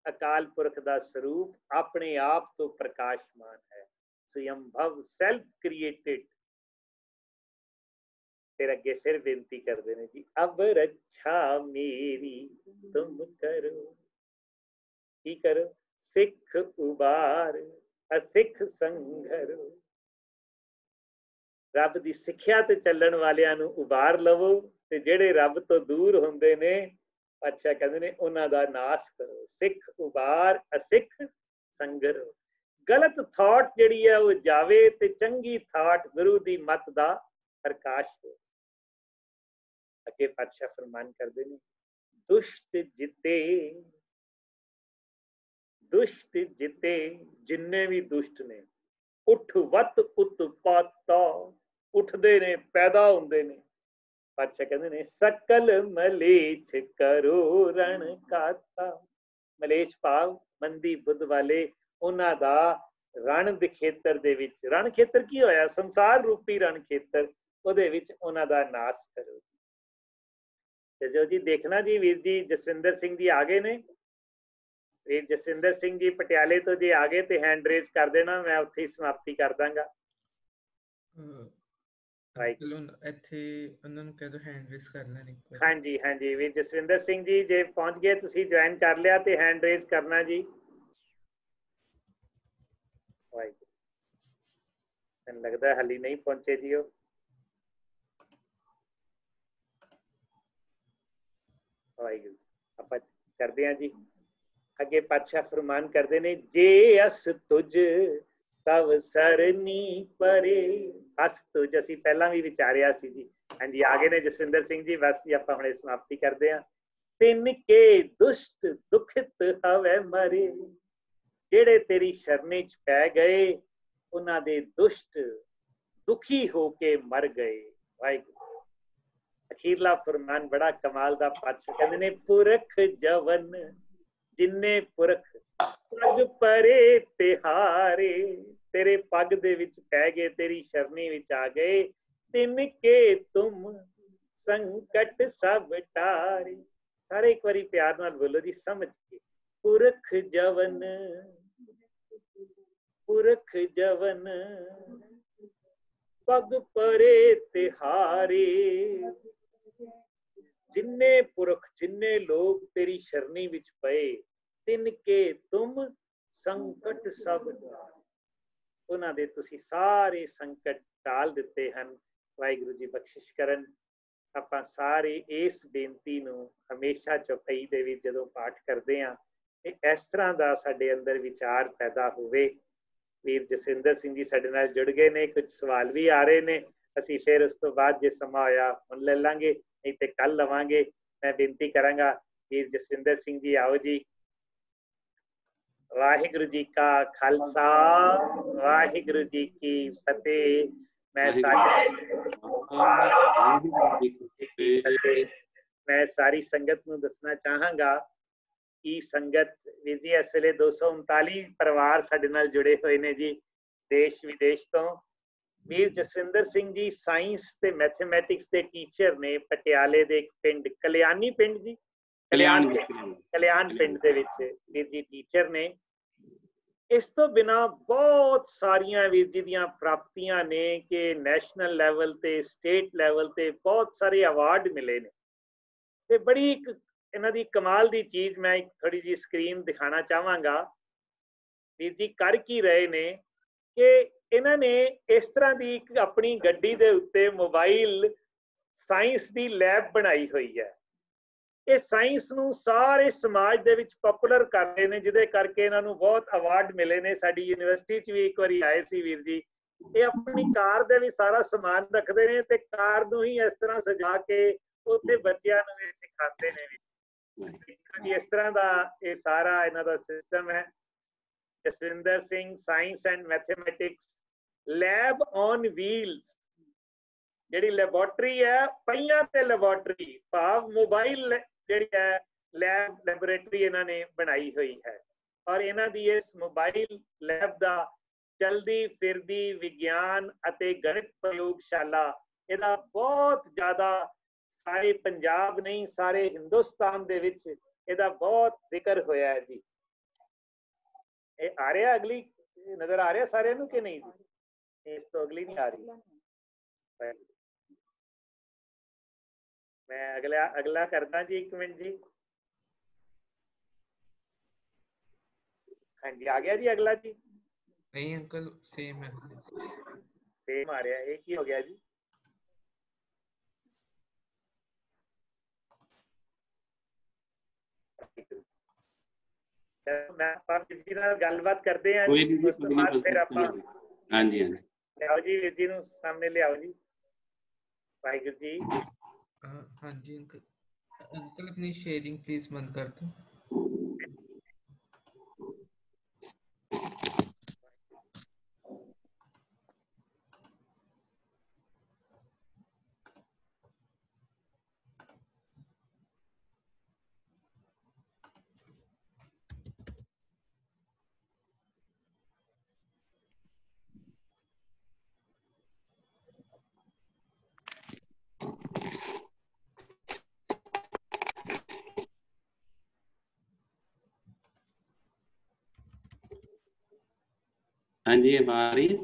ਅਕਾਲ ਪੁਰਖ ਦਾ ਸਰੂਪ ਆਪਣੇ ਆਪ ਤੋਂ ਪ੍ਰਕਾਸ਼ਮਾਨ ਹੈ। ਸਯੰਭਵ, ਸੈਲਫ ਕ੍ਰੀਏਟਿਡ। फिर अगे फिर बेनती करते हैं जी, अब रक्षा मेरी तुम करो, की करो, सिख उबार असिख संघरो। रब की सिक्ख्या ते चलण वालियां नूं उबार लवो, ते जेड़े रब तो दूर हुंदे ने, अच्छा कहंदे ने उन्हां दा नाश करो। सिख उबार असिख संघरो। गलत थॉट जिहड़ी है वो जावे ते चंगी थॉट गुरु दी मत दा प्रकाश हो। अगे पातशाह फरमान करते हैं, दुष्ट जिते, दुष्ट जिते जिन्ने भी दुष्ट ने, उठवत उत्पाता, उठते ने, पैदा होंदे ने। पातशाह कहते ने सकल मलेच करो रण काता। मलेच भाव मंदी बुद्ध वाले, उन्हां दा रण दे खेतर दे विच, रण खेतर की होया, संसार रूपी रण खेतर, उहदे विच उन्हां दा नाश करो। जी देखना जी, वीर जी जसविंदर सिंह जी आ गए ने। वीर जसविंदर सिंह जी पटियाले तो जी आ गए तो हैंड रेज कर देना, मैं उत्थे ही समाप्ति कर दांगा। हाँ जी, हाँ जी, वीर जसविंदर सिंह जी जे पहुंच गए, तुसी ज्वाइन कर लिया तो हैंड रेज करना जी। मैनूं लगदा हाली नहीं पहुंचे जी। वाहिगुरू आपां करदे हां जी। अगे पातशाह फरमान करते ने, जे अस तुझ तव सरनी परे। अस तुझ असीं पहलां भी विचारिया सी जी। हाँ जी, आ गए ने जसविंदर सिंह जी, बस जी आपां हुणे समाप्ति करदे हां। तिन के दुष्ट दुखित हवे मरे, जेड़े तेरी शरणी च पै गए, उन्हां दे दुष्ट दुखी होके मर गए। वाहिगुरू अखीरला फरमान बड़ा कमाल दा। पातशाह कहंदे ने, पुरख जवन जिन्ने पुरख पग परे तिहारे, तेरे पग दे विच पै गए, तेरी शरणी विच आ गए। तिन के तुम संकट सब टारे। सारे एक बारी प्यार नाल बोलो जी, समझ के। पुरख जवन, पुरख जवन पग परे तिहारे। जिन्ने पुरख, जिन्ने लोग तेरी शरणी विच पए, तिनके तुम संकट सब उन्हां दे तुसी सारे संकट टाल दिते हन। वाहिगुरू जी बख्शिश करन। ਆਪਾਂ ਸਾਰੇ ਇਸ ਬੇਨਤੀ ਨੂੰ ਹਮੇਸ਼ਾ ਚੌਪਈ ਦੇ ਵਿੱਚ ਜਦੋਂ ਪਾਠ ਕਰਦੇ ਹਾਂ ਤੇ ਇਸ ਤਰ੍ਹਾਂ ਦਾ ਸਾਡੇ ਅੰਦਰ ਵਿਚਾਰ ਪੈਦਾ ਹੋਵੇ। ਵੀਰ ਜਸਵਿੰਦਰ ਸਿੰਘ ਜੀ ਸਾਡੇ ਨਾਲ ਜੁੜ ਗਏ ਨੇ, ਕੁਝ ਸਵਾਲ ਵੀ ਆ ਰਹੇ ਨੇ, ਅਸੀਂ ਫਿਰ ਉਸ ਤੋਂ ਬਾਅਦ ਜੇ ਸਮਾਂ ਹੋਇਆ ਹੁਣ ਲੈ ਲਾਂਗੇ, ਨਹੀਂ ਤੇ ਕੱਲ ਲਵਾਂਗੇ। ਮੈਂ ਬੇਨਤੀ ਕਰਾਂਗਾ ਵੀਰ ਜਸਵਿੰਦਰ ਸਿੰਘ ਜੀ, ਆਓ ਜੀ। ਵਾਹਿਗੁਰੂ ਜੀ ਕਾ ਖਾਲਸਾ, ਵਾਹਿਗੁਰੂ ਜੀ ਕੀ ਫਤਿਹ। ਮੈਂ ਸਾਰੀ ਸੰਗਤ ਨੂੰ ਦੱਸਣਾ ਚਾਹਾਂਗਾ ਕਿ ਸੰਗਤ ਵੀਰ ਜੀ ਇਸ ਵੇਲੇ 239 ਪਰਿਵਾਰ ਸਾਡੇ ਨਾਲ ਜੁੜੇ ਹੋਏ ਨੇ ਜੀ, ਦੇਸ਼ ਵਿਦੇਸ਼ ਤੋਂ। ਵੀਰ ਜਸਵਿੰਦਰ ਸਿੰਘ ਜੀ ਸਾਇੰਸ ਤੇ ਮੈਥਮੈਟਿਕਸ ਦੇ ਟੀਚਰ ਨੇ ਪਟਿਆਲੇ ਦੇ ਇੱਕ ਪਿੰਡ ਕਲਿਆਣੀ ਪਿੰਡ ਜੀ, ਕਲਿਆਣ ਪਿੰਡ ਦੇ ਵਿੱਚ ਵੀਰ ਜੀ ਟੀਚਰ ਨੇ। ਇਸ ਤੋਂ ਬਿਨਾਂ ਬਹੁਤ ਸਾਰੀਆਂ ਵੀਰ ਜੀ ਦੀਆਂ ਪ੍ਰਾਪਤੀਆਂ ਨੇ ਕਿ ਨੈਸ਼ਨਲ ਲੈਵਲ ਤੇ ਸਟੇਟ ਲੈਵਲ ਤੇ ਬਹੁਤ ਸਾਰੇ ਅਵਾਰਡ ਮਿਲੇ ਨੇ। ਤੇ ਬੜੀ ਇੱਕ ਇਹਨਾਂ ਦੀ ਕਮਾਲ ਦੀ ਚੀਜ਼ ਮੈਂ ਇੱਕ ਥੋੜੀ ਜਿਹੀ ਸਕਰੀਨ ਦਿਖਾਣਾ ਚਾਹਾਂਗਾ। ਵੀਰ ਜੀ ਕਰ ਕੀ ਰਹੇ ਨੇ ਕਿ ਇਹਨਾਂ ਨੇ ਇਸ ਤਰ੍ਹਾਂ ਦੀ ਇੱਕ ਆਪਣੀ ਗੱਡੀ ਦੇ ਉੱਤੇ ਮੋਬਾਈਲ ਸਾਇੰਸ ਦੀ ਲੈਬ ਬਣਾਈ ਹੋਈ ਹੈ। ਇਹ ਸਾਇੰਸ ਨੂੰ ਸਾਰੇ ਸਮਾਜ ਦੇ ਵਿੱਚ ਪਪੂਲਰ ਕਰ ਰਹੇ ਨੇ, ਜਿਹਦੇ ਕਰਕੇ ਇਹਨਾਂ ਨੂੰ ਬਹੁਤ ਅਵਾਰਡ ਮਿਲੇ ਨੇ। ਸਾਡੀ ਯੂਨੀਵਰਸਿਟੀ 'ਚ ਵੀ ਇੱਕ ਵਾਰੀ ਆਏ ਸੀ ਵੀਰ ਜੀ। ਇਹ ਆਪਣੀ ਕਾਰ ਦੇ ਵੀ ਸਾਰਾ ਸਮਾਨ ਰੱਖਦੇ ਨੇ ਤੇ ਕਾਰ ਨੂੰ ਹੀ ਇਸ ਤਰ੍ਹਾਂ ਸਜਾ ਕੇ ਉੱਥੇ ਬੱਚਿਆਂ ਨੂੰ ਵੀ ਸਿਖਾਉਂਦੇ ਨੇ ਜੀ। ਇਸ ਤਰ੍ਹਾਂ ਦਾ ਇਹ ਸਾਰਾ ਇਹਨਾਂ ਦਾ ਸਿਸਟਮ ਹੈ। Jaswinder Singh science and mathematics lab on wheels, ਜਿਹੜੀ ਲੈਬੋਰਟਰੀ ਹੈ ਪਹੀਆਂ ਤੇ ਲੈਬੋਰਟਰੀ, ਭਾਵ ਮੋਬਾਈਲ ਜਿਹੜੀ ਹੈ ਲੈਬੋਰੇਟਰੀ ਇਹਨਾਂ ਨੇ ਬਣਾਈ ਹੋਈ ਹੈ। ਔਰ ਇਹਨਾਂ ਦੀ ਇਸ ਮੋਬਾਈਲ ਲੈਬ ਦਾ ਚਲਦੀ ਫਿਰਦੀ ਵਿਗਿਆਨ ਅਤੇ ਗਣਿਤ ਪ੍ਰਯੋਗਸ਼ਾਲਾ, ਇਹਦਾ ਬਹੁਤ ਜ਼ਿਆਦਾ ਸਾਰੇ ਪੰਜਾਬ ਨਹੀਂ ਸਾਰੇ ਹਿੰਦੁਸਤਾਨ ਦੇ ਵਿੱਚ ਇਹਦਾ ਬਹੁਤ ਜ਼ਿਕਰ ਹੋਇਆ ਹੈ ਜੀ। ਇਹ ਆ ਰਿਹਾ, ਅਗਲੀ ਨਜ਼ਰ ਆ ਰਿਹਾ ਸਾਰਿਆਂ ਨੂੰ ਕਿ ਨਹੀਂ ਜੀ? ਇਸ ਤੋਂ ਅਗਲੀ ਨਹੀਂ ਆ ਰਹੀ। ਮੈਂ ਅਗਲਾ ਕਰਦਾ ਜੀ, 1 ਮਿੰਟ ਜੀ। ਹਾਂਜੀ ਆ ਗਿਆ ਜੀ ਅਗਲਾ ਜੀ। ਨਹੀਂ ਅੰਕਲ ਸੇਮ ਹੈ, ਸੇਮ ਆ ਰਿਹਾ। ਇਹ ਕੀ ਹੋ ਗਿਆ ਜੀ? ਮੈਂ ਆਪਾਂ ਜੀ ਨਾਲ ਗੱਲਬਾਤ ਕਰਦੇ ਹਾਂ, ਉਸ ਤੋਂ ਬਾਅਦ ਫਿਰ ਆਪਾਂ। ਹਾਂਜੀ ਹਾਂਜੀ ਲਿਆਓ ਜੀ ਵੀਰ ਜੀ ਨੂੰ ਸਾਹਮਣੇ ਲਿਆਓ ਜੀ। ਵਾਹਿਗੁਰੂ ਜੀ। ਹਾਂਜੀ ਅੰਕਲ, ਅੰਕਲ ਆਪਣੀ ਸ਼ੇਅਰਿੰਗ ਪਲੀਜ਼ ਬੰਦ ਕਰ ਦੋ। ਹਾਂਜੀ ਆ ਰਹੀ ਹੈ।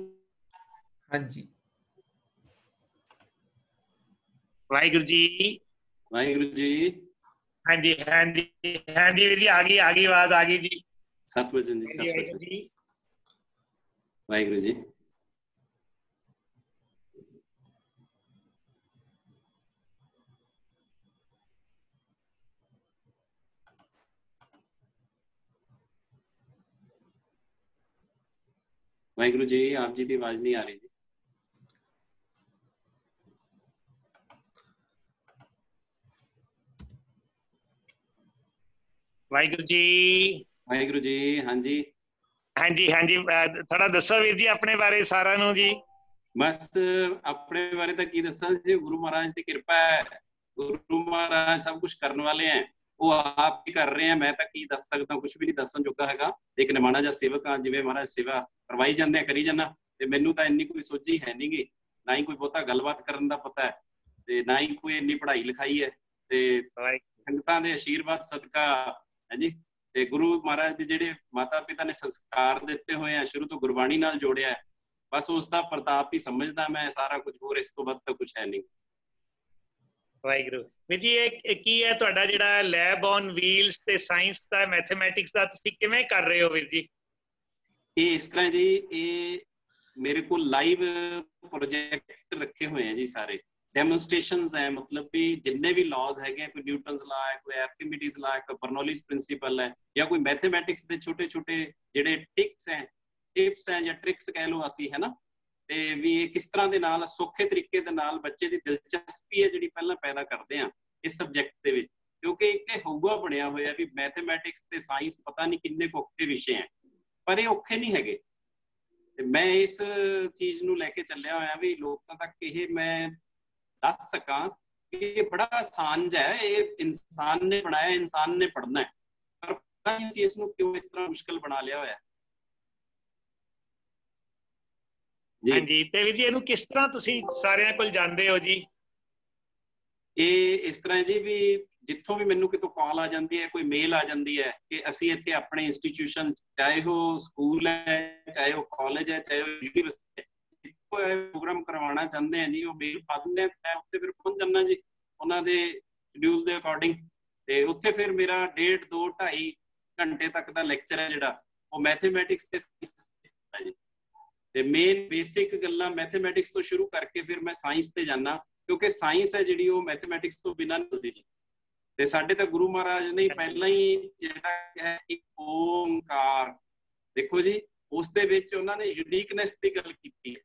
ਹਾਂਜੀ ਵਾਹਿਗੁਰੂ ਜੀ। ਵਾਹਿਗੁਰੂ ਜੀ। ਹਾਂਜੀ ਹਾਂਜੀ ਹਾਂਜੀ ਵੀਰ ਜੀ, ਆ ਗਈ ਆਵਾਜ਼ ਆ ਗਈ ਜੀ। ਸਤਿਵਚਨ ਜੀ, ਵਾਹਿਗੁਰੂ ਜੀ। ਵਾਹਿਗੁਰੂ ਜੀ। ਵਾਹਿਗੁਰੂ ਜੀ, ਆਪ ਜੀ ਦੀ ਆਵਾਜ਼ ਨਹੀਂ ਆ ਰਹੀ ਜੀ। ਵਾਹਿਗੁਰੂ ਜੀ। ਵਾਹਿਗੁਰੂ ਜੀ। ਹਾਂਜੀ ਹਾਂਜੀ ਹਾਂਜੀ, ਥੋੜਾ ਦੱਸੋ ਵੀਰ ਜੀ ਆਪਣੇ ਬਾਰੇ ਸਾਰਿਆਂ ਨੂੰ ਜੀ। ਬਸ ਆਪਣੇ ਬਾਰੇ ਤਾਂ ਕੀ ਦੱਸਾਂ ਜੀ, ਗੁਰੂ ਮਹਾਰਾਜ ਦੀ ਕਿਰਪਾ ਹੈ। ਗੁਰੂ ਮਹਾਰਾਜ ਸਭ ਕੁਝ ਕਰਨ ਵਾਲੇ ਹੈ, ਉਹ ਆਪ ਹੀ ਕਰ ਰਹੇ ਆ। ਮੈਂ ਤਾਂ ਕੀ ਦੱਸ ਸਕਦਾ, ਕੁਝ ਵੀ ਨਹੀਂ ਦੱਸਣ ਜੋਗਾ ਹੈਗਾ। ਇੱਕ ਨਿਮਾਣਾ ਜਿਹਾ ਸੇਵਕ ਹਾਂ, ਜਿਵੇਂ ਮਹਾਰਾਜ ਸੇਵਾ ਕਰਵਾਈ ਜਾਂਦੇ ਆ ਕਰੀ ਜਾਂਦਾ। ਤੇ ਮੈਨੂੰ ਤਾਂ ਇੰਨੀ ਕੋਈ ਸੋਝੀ ਹੈ ਨੀ ਗੀ, ਨਾ ਹੀ ਕੋਈ ਬਹੁਤਾ ਗੱਲਬਾਤ ਕਰਨ ਦਾ ਪਤਾ ਹੈ ਤੇ ਨਾ ਹੀ ਕੋਈ ਇੰਨੀ ਪੜ੍ਹਾਈ ਲਿਖਾਈ ਹੈ। ਤੇ ਸੰਗਤਾਂ ਦੇ ਆਸ਼ੀਰਵਾਦ ਸਦਕਾ ਹੈ ਜੀ, ਤੇ ਗੁਰੂ ਮਹਾਰਾਜ ਦੇ ਜਿਹੜੇ ਮਾਤਾ ਪਿਤਾ ਨੇ ਸੰਸਕਾਰ ਦਿੱਤੇ ਹੋਏ ਆ, ਸ਼ੁਰੂ ਤੋਂ ਗੁਰਬਾਣੀ ਨਾਲ ਜੋੜਿਆ, ਬਸ ਉਸ ਦਾ ਪ੍ਰਤਾਪ ਹੀ ਸਮਝਦਾ ਮੈਂ ਸਾਰਾ ਕੁਝ, ਹੋਰ ਇਸ ਤੋਂ ਵੱਧ ਤਾਂ ਕੁਝ ਹੈ ਨਹੀਂ। ਵਾਹਿਗੁਰੂ ਵੀਰ ਜੀ, ਇਹ ਕੀ ਹੈ ਤੁਹਾਡਾ ਜਿਹੜਾ ਲੈਬ ਔਨ ਵੀਲਸ ਤੇ ਸਾਇੰਸ ਦਾ ਮੈਥਮੈਟਿਕਸ ਦਾ, ਤੁਸੀਂ ਕਿਵੇਂ ਕਰ ਰਹੇ ਹੋ ਵੀਰ ਜੀ? ਇਹ ਇਸ ਤਰ੍ਹਾਂ ਜੀ, ਇਹ ਮੇਰੇ ਕੋਲ ਲਾਈਵ ਪ੍ਰੋਜੈਕਟ ਰੱਖੇ ਹੋਏ ਆ ਜੀ ਸਾਰੇ। डेमोन्स्ट्रेशंस है, मतलब भी जिन्ने भी लॉज है, कोई न्यूटन्स लॉ है, कोई आर्किमिडीज लॉ है, कोई बर्नौलीज प्रिंसिपल है, या कोई मैथमेटिक्स के छोटे छोटे जिहड़े टिप्स हैं या ट्रिक्स कह लो असी, है ना, ते भी किस तरह दे नाल सौखे तरीके दे नाल बच्चे दी दिलचस्पी है जिहड़ी पहलां पैदा करदे आ इस सब्जैक्ट दे विच, क्योंकि एक हौवा बनया होया भी मैथमेटिक्स ते साइंस पता नहीं किन्ने औखे विषय हैं, पर ये औखे नहीं हैगे। मैं इस चीज़ नूं लैके चलिया होया भी लोकां तक ये मैं दस सकां कि ये बड़ा आसान है, ये इंसान ने बनाया, इंसान ने पढ़ना है, पर पता नहीं इसनूं क्यों इस तरह मुश्किल बना लिया होया जी। हाँ जी, ते भी जी इहनूं किस तरह तुसीं सारिਆਂ कोल जांदे हो जी? ये इस तरह जी भी जिथों भी मैनू कितों कॉल आ जाती है, कोई मेल आ जाती है कि असी इत्थे अपने इंस्टीट्यूशन, चाहे वो स्कूल है, चाहे वो कॉलेज है, चाहे वो यूनिवर्सिटी है, प्रोग्राम करवाना चाहते हैं जी, वो मेल पा देंगे, मैं उत्थे फिर पहुंच जाना जी उन्होंने शेड्यूल के अकॉर्डिंग, ते उत्थे फिर मेरा 1.5 2 2.5 घंटे तक का लैक्चर है जिहड़ा वो मैथमेटिक्स ते है जी। ते मेन बेसिक गल्लां मैथमेटिक्स तो शुरू करके फिर मैं साइंस ते जाना, क्योंकि साइंस है जिहड़ी वो मैथमेटिक्स तो बिना नहीं होती जी। ते साडे तां गुरु महाराज ने पहला ही जिहड़ा है एक ओंकार, देखो जी उस दे विच उन्हां ने यूनीकनेस दी गल कीती है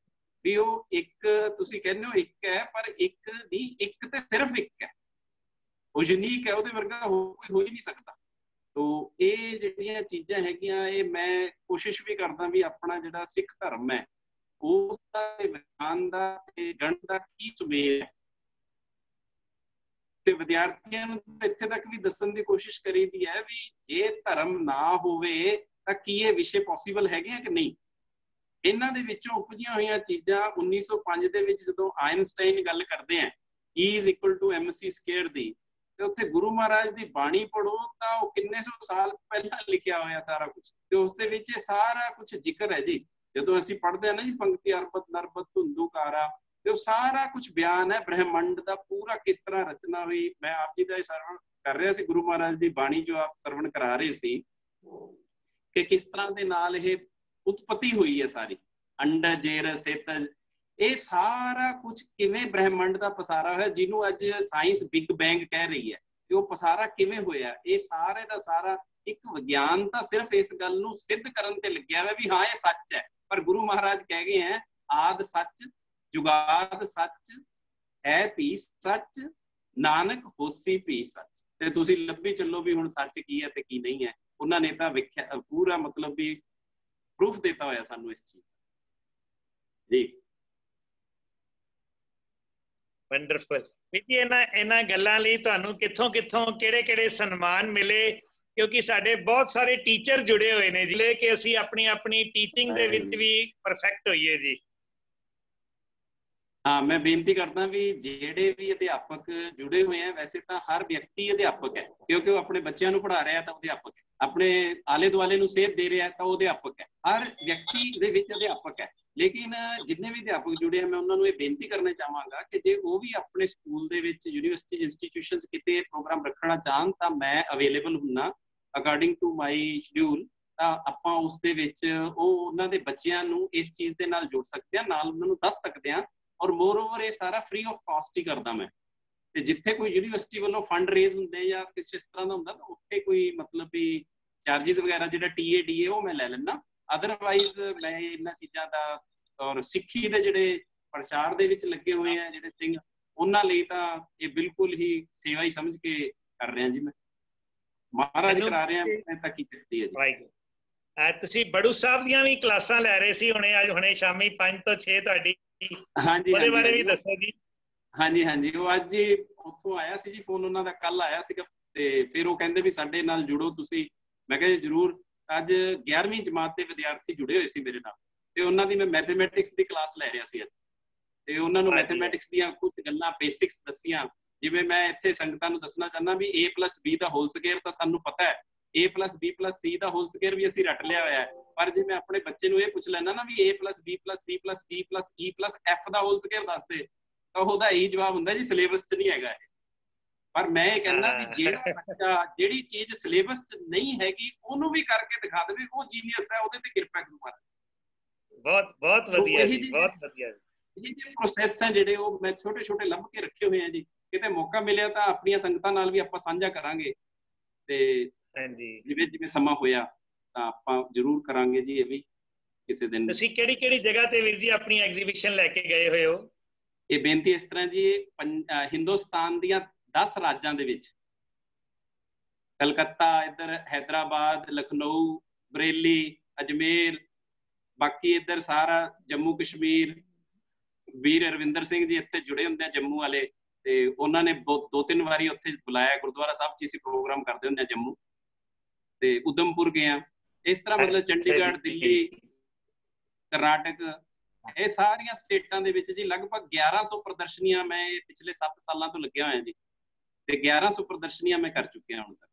भी वो एक तुसीं कहंदे हो एक है, पर एक नहीं, एक ते सिर्फ एक है, वो यूनीक है, उहदे वर्गा कोई हो ही नहीं सकता। तो ये जिहड़ियां चीज़ां हैगियां, ये मैं कोशिश भी करदा भी अपना जिहड़ा सिख धर्म है उसदा विज्ञान दा ते गणित दा की सुमेल है, ते विद्यार्थियों इत्थे तक भी दस्सण दी कोशिश करीदी है भी जे धर्म ना होवे तां की ये विषय पॉसीबल हैगे कि नहीं। इन्हां दे विचों उपजियां होईयां चीज़ां 1905 दे विच जदों आइनस्टाइन गल करदे हैं E = mc स्क्वेयर दी, ते उत्थे गुरु महाराज दी बाणी पढ़ो तां वो किन्ने सौ साल पहला लिखिया होया सारा कुछ, ते उस दे विच सारा कुछ जिक्र है जी। जदों असीं पढ़दे हैं ना जी पंक्ति अरबत नरबत धुंधुकारा, ते सारा कुछ बयान है ब्रह्मंड का पूरा किस तरह रचना हुई। मैं आप जी का सरवण कर रहा सी, गुरु महाराज की बाणी जो आप सरवण करा रहे सी कि किस तरह के नाल ये उत्पत्ति हुई है सारी, अंडज जेरस सेतज, ये सारा कुछ किवें ब्रह्मंड का पसारा है जिन्हों अज साइंस बिग बैंग कह रही है, वो पसारा किवें होया, ये सारे का सारा एक विज्ञान तो सिर्फ इस गल नूं सिद्ध करन ते लग्या है भी हाँ ये सच है। पर गुरु महाराज कह गए हैं आद सच जुगाद सच है भी सच नानक होसी भी सच, ते तुसी लब्भी चलो भी हुण सच की है ते की नहीं है। उन्होंने तो वेख्या पूरा मतलब भी प्रूफ देता होया सानू इस चीज जी। वंडरफुल जी। इन्हां गल्लां लई तुहानू कित्थों कित्थों किहड़े सन्मान मिले, क्योंकि साडे बहुत सारे टीचर जुड़े हुए ने जिले कि असी अपनी अपनी टीचिंग दे विच भी परफेक्ट होइए जी। हाँ, मैं बेनती करता भी जेडे भी अध्यापक जुड़े हुए हैं, वैसे तो हर व्यक्ति अध्यापक है क्योंकि वो अपने बच्चों को पढ़ा रहा है तो अध्यापक है, अपने आले दुआले नूं सेध दे रहा है तो अध्यापक है, हर व्यक्ति दे विच अध्यापक है। लेकिन जिन्ने भी अध्यापक जुड़े हैं मैं उन्होंने ये बेनती करना चाहांगा कि जे वो भी अपने school they which university institutions किते प्रोग्राम रखना चाहन तो मैं अवेलेबल हुन्ना अकॉर्डिंग टू माई शेड्यूल, ਤਾਂ ਆਪਾਂ ਉਸ ਦੇ ਵਿੱਚ ਉਹ ਉਹਨਾਂ ਦੇ ਬੱਚਿਆਂ ਨੂੰ ਇਸ ਚੀਜ਼ ਦੇ ਨਾਲ ਜੋੜ ਸਕਦੇ ਆ, ਨਾਲ ਉਹਨਾਂ ਨੂੰ ਦੱਸ ਸਕਦੇ ਆ। और मोर ओवर ये सारा फ्री ऑफ कॉस्ट ही करदा मैं, ते जिथे कोई यूनिवर्सिटी वालों फंड रेज हुंदे या किस इस तरह का हुंदा तो उत्थे कोई मतलब भी चार्जिस वगैरह जिहड़ा टीए डीए वो मैं ले लैना। अदरवाइज मैं इन्हां चीज़ां दा और सिੱਖੀ ਦੇ ਜਿਹੜੇ प्रचार ਦੇ ਵਿੱਚ ਲੱਗੇ ਹੋਏ ਆ ਜਿਹੜੇ ਸਿੰਘ ਉਹਨਾਂ ਲਈ ਤਾਂ ਇਹ ਬਿਲਕੁਲ ਹੀ ਸੇਵਾ ਹੀ ਸਮਝ ਕੇ ਕਰ ਰਿਹਾ ਜੀ। मैं महाराज करा रहे हैं मैं ਤਾਂ ਕੀ ਕਰਦੀ ਹੈ ਜੀ। ਤੁਸੀਂ ਬੜੂ ਸਾਹਿਬ ਦੀਆਂ ਵੀ ਕਲਾਸਾਂ ਲੈ ਰਹੇ ਸੀ ਹੁਣੇ, ਅੱਜ ਹੁਣੇ ਸ਼ਾਮੀ 5 ਤੋਂ 6 ਤੁਹਾਡੀ हाँ जी ਉਹਦੇ ਬਾਰੇ ਵੀ ਦੱਸੋ ਜੀ। हाँ जी हाँ जी, वो ਅੱਜ ਜੀ ਉੱਥੋਂ ਆਇਆ ਸੀ ਜੀ ਫੋਨ ਉਹਨਾਂ ਦਾ, ਕੱਲ ਆਇਆ ਸੀਗਾ ਤੇ ਫਿਰ ਉਹ ਕਹਿੰਦੇ ਵੀ ਸਾਡੇ ਨਾਲ ਜੁੜੋ ਤੁਸੀਂ। ਮੈਂ ਕਿਹਾ ਜੀ ਜ਼ਰੂਰ। ਅੱਜ 11ਵੀਂ ਜਮਾਤ ਦੇ ਵਿਦਿਆਰਥੀ ਜੁੜੇ ਹੋਏ ਸੀ ਮੇਰੇ ਨਾਲ ਤੇ ਉਹਨਾਂ ਦੀ ਮੈਂ ਮੈਥਮੈਟਿਕਸ ਦੀ ਕਲਾਸ ਲੈ ਰਿਹਾ ਸੀ ਅੱਜ, ਤੇ ਉਹਨਾਂ ਨੂੰ ਮੈਥਮੈਟਿਕਸ ਦੀਆਂ ਕੁਝ ਗੱਲਾਂ ਬੇਸਿਕਸ ਦੱਸੀਆਂ। ਜਿਵੇਂ ਮੈਂ ਇੱਥੇ ਸੰਗਤਾਂ ਨੂੰ ਦੱਸਣਾ ਚਾਹੁੰਦਾ ਵੀ a+b ਦਾ ਹੋਲ ਸਕੁਅਰ ਤਾਂ ਸਾਨੂੰ ਪਤਾ ਹੈ, a+b+c ਦਾ ਹੋਲ ਸਕੁਅਰ ਵੀ ਅਸੀਂ ਰੱਟ ਲਿਆ ਹੋਇਆ ਹੈ। पर जे मैं अपने बच्चे ਨੂੰ ਇਹ ਪੁੱਛ ਲੈਣਾ ਨਾ ਵੀ a+b+c+d+e+f ਦਾ ਹੋਲ ਸਕੁਅਰ ਦੱਸ ਦੇ ਤਾਂ ਉਹਦਾ ਇਹੀ ਜਵਾਬ ਹੁੰਦਾ ਜੀ ਸਿਲੇਬਸ 'ਚ ਨਹੀਂ ਹੈਗਾ ਇਹ। ਪਰ ਮੈਂ ਇਹ ਕਹਿੰਦਾ ਵੀ ਜਿਹੜਾ ਬੱਚਾ ਜਿਹੜੀ ਚੀਜ਼ ਸਿਲੇਬਸ 'ਚ ਨਹੀਂ ਹੈਗੀ ਉਹਨੂੰ ਵੀ ਕਰਕੇ ਦਿਖਾ ਦੇਵੇ ਉਹ ਜੀਨੀਅਸ ਹੈ, ਉਹਦੇ ਤੇ ਕਿਰਪਾ ਗੁਰੂ ਮਹਾਰਾਜ। ਬਹੁਤ ਬਹੁਤ ਵਧੀਆ ਜੀ, ਬਹੁਤ ਵਧੀਆ। ये प्रोसैस है ਜਿਹੜੇ ਉਹ ਮੈਂ ਛੋਟੇ ਛੋਟੇ ਲੱਭ ਕੇ ਰੱਖੇ ਹੋਏ ਆ ਜੀ। ਕਿਤੇ ਮੌਕਾ ਮਿਲਿਆ ਤਾਂ ਆਪਣੀਆਂ ਸੰਗਤਾਂ ਨਾਲ ਵੀ ਆਪਾਂ ਸਾਂਝਾ ਕਰਾਂਗੇ ਤੇ ਜਿਵੇਂ ਜਿਵੇਂ ਸਮਾਂ ਹੋਇਆ ਤਾਂ ਆਪਾਂ ਜ਼ਰੂਰ ਕਰਾਂਗੇ ਜੀ। ਇਹ ਵੀ ਕਿਸੇ ਦਿਨ। ਤੁਸੀਂ ਕਿਹੜੀ ਜਗ੍ਹਾ ਤੇ ਵੀਰ ਜੀ ਆਪਣੀ ਐਗਜ਼ੀਬਿਸ਼ਨ ਲੈ ਕੇ ਗਏ ਹੋਏ ਹੋ? ਇਹ ਬੇਨਤੀ ਇਸ ਤਰ੍ਹਾਂ ਜੀ, ਹਿੰਦੁਸਤਾਨ ਦੀਆਂ 10 ਰਾਜਾਂ ਦੇ ਵਿੱਚ, ਕਲਕੱਤਾ, ਇੱਧਰ हैदराबाद, लखनऊ, बरेली, अजमेर, बाकी इधर सारा जम्मू कश्मीर। ਵੀਰ ਰਵਿੰਦਰ ਸਿੰਘ ਜੀ ਇੱਥੇ ਜੁੜੇ ਹੁੰਦੇ ਆ ਜੰਮੂ ਵਾਲੇ, ਤੇ ਉਹਨਾਂ ਨੇ 2-3 ਵਾਰੀ ਉੱਥੇ ਬੁਲਾਇਆ। ਗੁਰਦੁਆਰਾ ਸਾਹਿਬ ਚ ਅਸੀਂ ਪ੍ਰੋਗਰਾਮ ਕਰਦੇ ਹੁੰਦੇ ਆ ਜੰਮੂ, ਤੇ ਉਦਮਪੁਰ ਗਏ ਆ। ਇਸ ਤਰ੍ਹਾਂ ਮਤਲਬ ਚੰਡੀਗੜ੍ਹ, ਦਿੱਲੀ, ਕਰਨਾਟਕ, ਇਹ ਸਾਰੀਆਂ ਸਟੇਟਾਂ ਦੇ ਵਿੱਚ ਜੀ ਲਗਭਗ 1100 ਪ੍ਰਦਰਸ਼ਨੀਆਂ ਮੈਂ ਪਿਛਲੇ 7 ਸਾਲਾਂ ਤੋਂ ਲੱਗਿਆ ਹੋਇਆ ਜੀ, ਤੇ 1100 ਪ੍ਰਦਰਸ਼ਨੀਆਂ ਮੈਂ ਕਰ ਚੁੱਕਿਆ ਹੁਣ ਤੱਕ।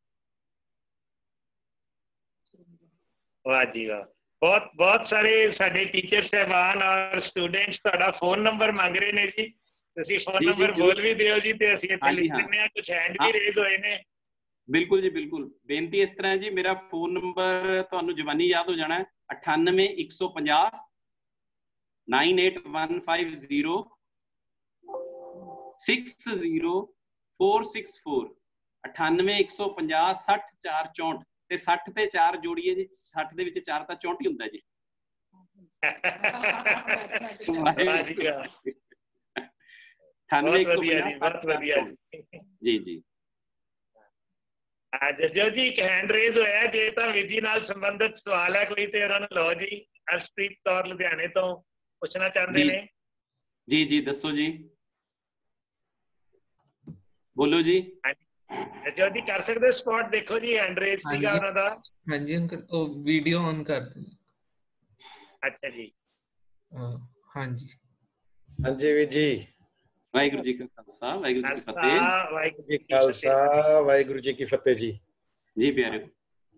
ਵਾਹ ਜੀ ਵਾਹ। ਬਹੁਤ ਬਹੁਤ ਸਾਰੇ ਸਾਡੇ ਟੀਚਰ ਸਹਿਬਾਨ ਔਰ ਸਟੂਡੈਂਟਸ ਤੁਹਾਡਾ ਫੋਨ ਨੰਬਰ ਮੰਗ ਰਹੇ ਨੇ ਜੀ। ਤੁਸੀਂ ਫੋਨ ਨੰਬਰ ਬੋਲ ਵੀ ਦਿਓ ਜੀ, ਤੇ ਅਸੀਂ ਇੱਥੇ ਲਿਖ ਦਿੰਦੇ ਆ। ਕੁਝ ਹੈਂਡ ਵੀ ਰੇਜ਼ ਹੋਏ ਨੇ। ਬਿਲਕੁਲ ਜੀ ਬਿਲਕੁਲ। ਬੇਨਤੀ ਇਸ ਤਰ੍ਹਾਂ ਜੀ, ਮੇਰਾ ਫੋਨ ਨੰਬਰ ਤੁਹਾਨੂੰ ਜ਼ਬਾਨੀ ਯਾਦ ਹੋ ਜਾਣਾ ਹੈ, 98-150 98150 60464, 98-150 60-464। ਤੇ 60 ਤੇ 4 ਜੋੜੀਏ ਜੀ, 60 ਦੇ ਵਿੱਚ 4 ਤਾਂ 64 ਹੀ ਹੁੰਦਾ ਜੀ। ਜੀ ਜੀ। ਜਸਜੋ ਜੀ ਇੱਕ ਹੈਂਡ ਰੇਜ਼ ਹੋਇਆ, ਜੇ ਤਾਂ ਵੀਰ ਜੀ ਨਾਲ ਸੰਬੰਧਿਤ ਸਵਾਲ ਹੈ ਕੋਈ ਤੇ ਉਹਨਾਂ ਨੂੰ ਲਓ ਜੀ। ਅਰਸ਼ਪ੍ਰੀਤ ਕੌਰ ਲੁਧਿਆਣੇ ਤੋਂ ਪੁੱਛਣਾ ਚਾਹੁੰਦੇ ਨੇ। ਜੀ ਜੀ ਦੱਸੋ ਜੀ, ਬੋਲੋ ਜੀ। ਜਸਜੋ ਜੀ ਕਰ ਸਕਦੇ ਸਪੌਟ? ਦੇਖੋ ਜੀ ਹੈਂਡ ਰੇਜ਼ ਸੀਗਾ ਉਹਨਾਂ ਦਾ। ਹਾਂਜੀ ਅੰਕਲ, ਉਹ ਵੀਡੀਓ ਔਨ ਕਰ ਦਿਓ। ਅੱਛਾ ਜੀ। ਹਾਂਜੀ ਹਾਂਜੀ ਵੀਰ ਜੀ। ਵਾਹਿਗੁਰੂ ਜੀ ਕਾ ਖਾਲਸਾ, ਵਾਹਿਗੁਰੂ ਜੀ ਕੀ ਫਤਿਹ। ਵਾਹਿਗੁਰੂ ਜੀ ਕਾ ਖਾਲਸਾ, ਵਾਹਿਗੁਰੂ ਜੀ ਕੀ ਫਤਿਹ ਜੀ। ਜੀ ਪਿਆਰਿਓ,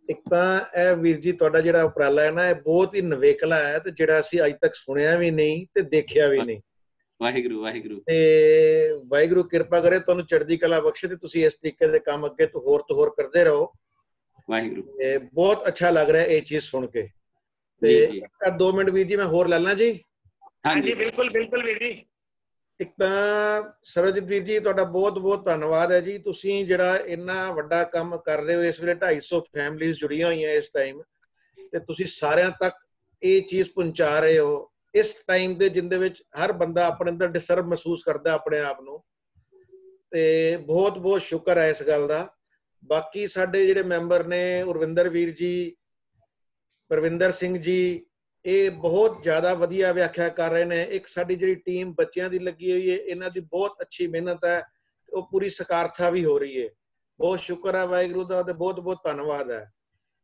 ਇੱਕ ਤਾਂ ਇਹ ਵੀਰ ਜੀ ਤੁਹਾਡਾ ਜਿਹੜਾ ਉਪਰਾਲਾ ਹੈ ਨਾ, ਇਹ ਬਹੁਤ ਹੀ ਨਵੇਕਲਾ ਹੈ, ਤੇ ਜਿਹੜਾ ਅਸੀਂ ਅੱਜ ਤੱਕ ਸੁਣਿਆ ਵੀ ਨਹੀਂ ਤੇ ਦੇਖਿਆ ਵੀ ਨਹੀਂ। ਵਾਹਿਗੁਰੂ ਵਾਹਿਗੁਰੂ। ਤੇ ਵਾਹਿਗੁਰੂ ਕਿਰਪਾ ਕਰੇ, ਤੁਹਾਨੂੰ ਚੜ੍ਹਦੀ ਕਲਾ ਬਖਸ਼ੇ, ਤੇ ਤੁਸੀਂ ਇਸ ਤਰੀਕੇ ਦੇ ਕੰਮ ਅੱਗੇ ਤੋਂ ਹੋਰ ਕਰਦੇ ਰਹੋ। ਵਾਹਿਗੁਰੂ। ਤੇ ਬਹੁਤ ਅੱਛਾ ਲੱਗ ਰਿਹਾ ਇਹ ਚੀਜ਼ ਸੁਣ ਕੇ। ਤੇ 2 ਮਿੰਟ ਵੀਰ ਜੀ ਮੈਂ ਹੋਰ ਲੈ ਲਾਂ ਜੀ? ਹਾਂਜੀ ਬਿਲਕੁਲ ਬਿਲਕੁਲ ਵੀਰ ਜੀ। ਇੱਕ ਤਾਂ ਸਰਬਜੀਤ ਵੀਰ ਜੀ ਤੁਹਾਡਾ ਬਹੁਤ ਬਹੁਤ ਧੰਨਵਾਦ ਹੈ ਜੀ। ਤੁਸੀਂ ਜਿਹੜਾ ਇੰਨਾ ਵੱਡਾ ਕੰਮ ਕਰ ਰਹੇ ਹੋ, ਇਸ ਵੇਲੇ 250 ਫੈਮਲੀਜ਼ ਜੁੜੀਆਂ ਹੋਈਆਂ ਇਸ ਟਾਈਮ, ਤੇ ਤੁਸੀਂ ਸਾਰਿਆਂ ਤੱਕ ਇਹ ਚੀਜ਼ ਪਹੁੰਚਾ ਰਹੇ ਹੋ ਇਸ ਟਾਈਮ ਦੇ ਜਿੰਦੇ ਵਿੱਚ ਹਰ ਬੰਦਾ ਆਪਣੇ ਅੰਦਰ ਡਿਸਟਰਬ ਮਹਿਸੂਸ ਕਰਦਾ ਆਪਣੇ ਆਪ ਨੂੰ, ਤੇ ਬਹੁਤ ਬਹੁਤ ਸ਼ੁਕਰ ਹੈ ਇਸ ਗੱਲ ਦਾ। ਬਾਕੀ ਸਾਡੇ ਜਿਹੜੇ ਮੈਂਬਰ ਨੇ, ਉਰਵਿੰਦਰ ਵੀਰ ਜੀ, ਪਰਵਿੰਦਰ ਸਿੰਘ ਜੀ, ਇਹ ਬਹੁਤ ਜ਼ਿਆਦਾ ਵਧੀਆ ਵਿਆਖਿਆ ਕਰ ਰਹੇ ਨੇ। ਇੱਕ ਸਾਡੀ ਜਿਹੜੀ ਟੀਮ ਬੱਚਿਆਂ ਦੀ ਲੱਗੀ ਹੋਈ ਹੈ, ਇਹਨਾਂ ਦੀ ਬਹੁਤ ਅੱਛੀ ਮਿਹਨਤ ਹੈ, ਉਹ ਪੂਰੀ ਸਕਾਰਥਾ ਵੀ ਹੋ ਰਹੀ ਹੈ। ਬਹੁਤ ਸ਼ੁਕਰ ਹੈ ਵਾਹਿਗੁਰੂ ਦਾ, ਤੇ ਬਹੁਤ ਬਹੁਤ ਧੰਨਵਾਦ ਹੈ।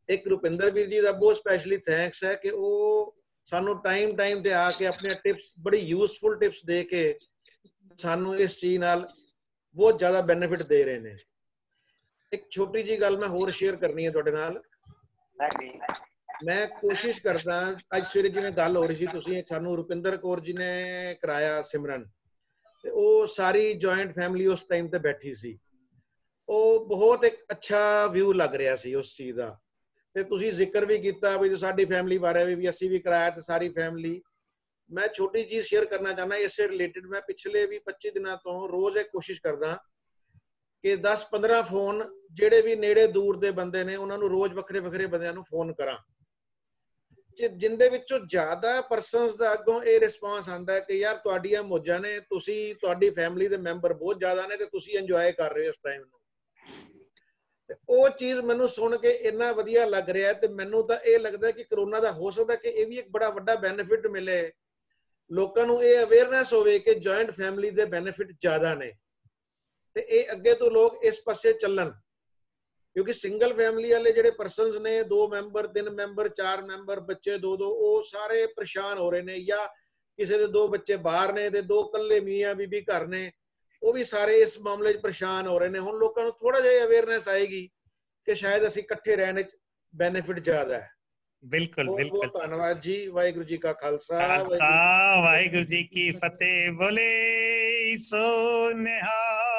ਇੱਕ ਰੁਪਿੰਦਰ ਵੀਰ ਜੀ ਦਾ ਬਹੁਤ ਸਪੈਸ਼ਲੀ ਥੈਂਕਸ ਹੈ ਕਿ ਉਹ ਸਾਨੂੰ ਟਾਈਮ ਤੇ ਆ ਕੇ ਆਪਣੀਆਂ ਟਿਪਸ, ਬੜੀ ਯੂਸਫੁਲ ਟਿਪਸ ਦੇ ਕੇ ਸਾਨੂੰ ਇਸ ਚੀਜ਼ ਨਾਲ ਬਹੁਤ ਜ਼ਿਆਦਾ ਬੈਨੀਫਿਟ ਦੇ ਰਹੇ ਨੇ। ਇੱਕ ਛੋਟੀ ਜੀ ਗੱਲ ਮੈਂ ਹੋਰ ਸ਼ੇਅਰ ਕਰਨੀ ਹੈ ਤੁਹਾਡੇ ਨਾਲ। ਮੈਂ ਕੋਸ਼ਿਸ਼ ਕਰਦਾ, ਅੱਜ ਸਵੇਰੇ ਜਿਵੇਂ ਗੱਲ ਹੋ ਰਹੀ ਸੀ, ਤੁਸੀਂ ਸਾਨੂੰ ਰੁਪਿੰਦਰ ਕੌਰ ਜੀ ਨੇ ਕਰਾਇਆ ਸਿਮਰਨ, ਤੇ ਉਹ ਸਾਰੀ ਜੁਆਇੰਟ ਫੈਮਿਲੀ ਉਸ ਟਾਈਮ ਤੇ ਬੈਠੀ ਸੀ। ਉਹ ਬਹੁਤ ਇੱਕ ਅੱਛਾ ਵਿਊ ਲੱਗ ਰਿਹਾ ਸੀ ਉਸ ਚੀਜ਼ ਦਾ। ਤੇ ਤੁਸੀਂ ਜ਼ਿਕਰ ਵੀ ਕੀਤਾ ਵੀ ਸਾਡੀ ਫੈਮਿਲੀ ਬਾਰੇ ਵੀ ਅਸੀਂ ਵੀ ਕਰਾਇਆ, ਤੇ ਸਾਰੀ ਫੈਮਿਲੀ। ਮੈਂ ਛੋਟੀ ਚੀਜ਼ ਸ਼ੇਅਰ ਕਰਨਾ ਚਾਹੁੰਦਾ ਇਸੇ ਰਿਲੇਟਡ। ਮੈਂ ਪਿਛਲੇ 25 ਦਿਨਾਂ ਤੋਂ ਰੋਜ਼ ਇਹ ਕੋਸ਼ਿਸ਼ ਕਰਦਾ ਕਿ 10-15 ਫੋਨ ਜਿਹੜੇ ਵੀ ਨੇੜੇ ਦੂਰ ਦੇ ਬੰਦੇ ਨੇ, ਉਹਨਾਂ ਨੂੰ ਰੋਜ਼ ਵੱਖਰੇ ਵੱਖਰੇ ਬੰਦਿਆਂ ਨੂੰ ਫੋਨ ਕਰਾਂ, ਜਿੰਦੇ ਵਿੱਚੋਂ ਜ਼ਿਆਦਾ ਪਰਸਨਸ ਦਾ ਅੱਗੋਂ ਇਹ ਰਿਸਪਾਂਸ ਆਉਂਦਾ ਹੈ ਕਿ ਯਾਰ ਤੁਹਾਡੀਆਂ ਮੌਜਾਂ ਨੇ, ਤੁਸੀਂ, ਤੁਹਾਡੀ ਫੈਮਿਲੀ ਦੇ ਮੈਂਬਰ ਬਹੁਤ ਜ਼ਿਆਦਾ ਨੇ, ਤੇ ਤੁਸੀਂ ਇੰਜੋਏ ਕਰ ਰਹੇ ਹੋ ਇਸ ਟਾਈਮ ਨੂੰ। ਤੇ ਉਹ ਚੀਜ਼ ਮੈਨੂੰ ਸੁਣ ਕੇ ਇੰਨਾ ਵਧੀਆ ਲੱਗ ਰਿਹਾ। ਤੇ ਮੈਨੂੰ ਤਾਂ ਇਹ ਲੱਗਦਾ ਕਿ ਕਰੋਨਾ ਦਾ ਹੋ ਸਕਦਾ ਕਿ ਇਹ ਵੀ ਇੱਕ ਬੜਾ ਵੱਡਾ ਬੈਨੀਫਿਟ ਮਿਲੇ, ਲੋਕਾਂ ਨੂੰ ਇਹ ਅਵੇਅਰਨੈਸ ਹੋਵੇ ਕਿ ਜੁਆਇੰਟ ਫੈਮਿਲੀ ਦੇ ਬੈਨੀਫਿਟ ਜ਼ਿਆਦਾ ਨੇ, ਤੇ ਇਹ ਅੱਗੇ ਤੋਂ ਲੋਕ ਇਸ ਪਾਸੇ ਚੱਲਣ। ਕਿਉਂਕਿ ਸਿੰਗਲ ਫੈਮਿਲੀ ਵਾਲੇ ਜਿਹੜੇ ਪਰਸਨਸ ਨੇ, 2 ਮੈਂਬਰ, 3 ਮੈਂਬਰ, 4 ਮੈਂਬਰ, ਬੱਚੇ 2-2, ਉਹ ਸਾਰੇ ਪਰੇਸ਼ਾਨ ਹੋ ਰਹੇ ਨੇ, ਜਾਂ ਕਿਸੇ ਦੇ 2 ਬੱਚੇ ਬਾਹਰ ਨੇ ਤੇ 2 ਇਕੱਲੇ ਮੀਆਂ ਬੀਬੀ ਘਰ ਨੇ, ਉਹ ਵੀ ਸਾਰੇ ਇਸ ਮਾਮਲੇ 'ਚ ਪਰੇਸ਼ਾਨ ਹੋ ਰਹੇ ਨੇ। ਹੁਣ ਲੋਕਾਂ ਨੂੰ ਥੋੜਾ ਜਿਹਾ ਅਵੇਅਰਨੈਸ ਆਏਗੀ ਕਿ ਸ਼ਾਇਦ ਅਸੀਂ ਇਕੱਠੇ ਰਹਿਣ 'ਚ ਬੈਨੀਫਿਟ ਜ਼ਿਆਦਾ ਹੈ। ਬਿਲਕੁਲ ਬਿਲਕੁਲ। ਬਹੁਤ ਧੰਨਵਾਦ ਜੀ। ਵਾਹਿਗੁਰੂ ਜੀ ਕਾ ਖਾਲਸਾ, ਵਾਹਿਗੁਰੂ ਜੀ ਕੀ ਫਤਿਹ। ਬੋਲੇ ਸੋ ਨਿਹਾਲ।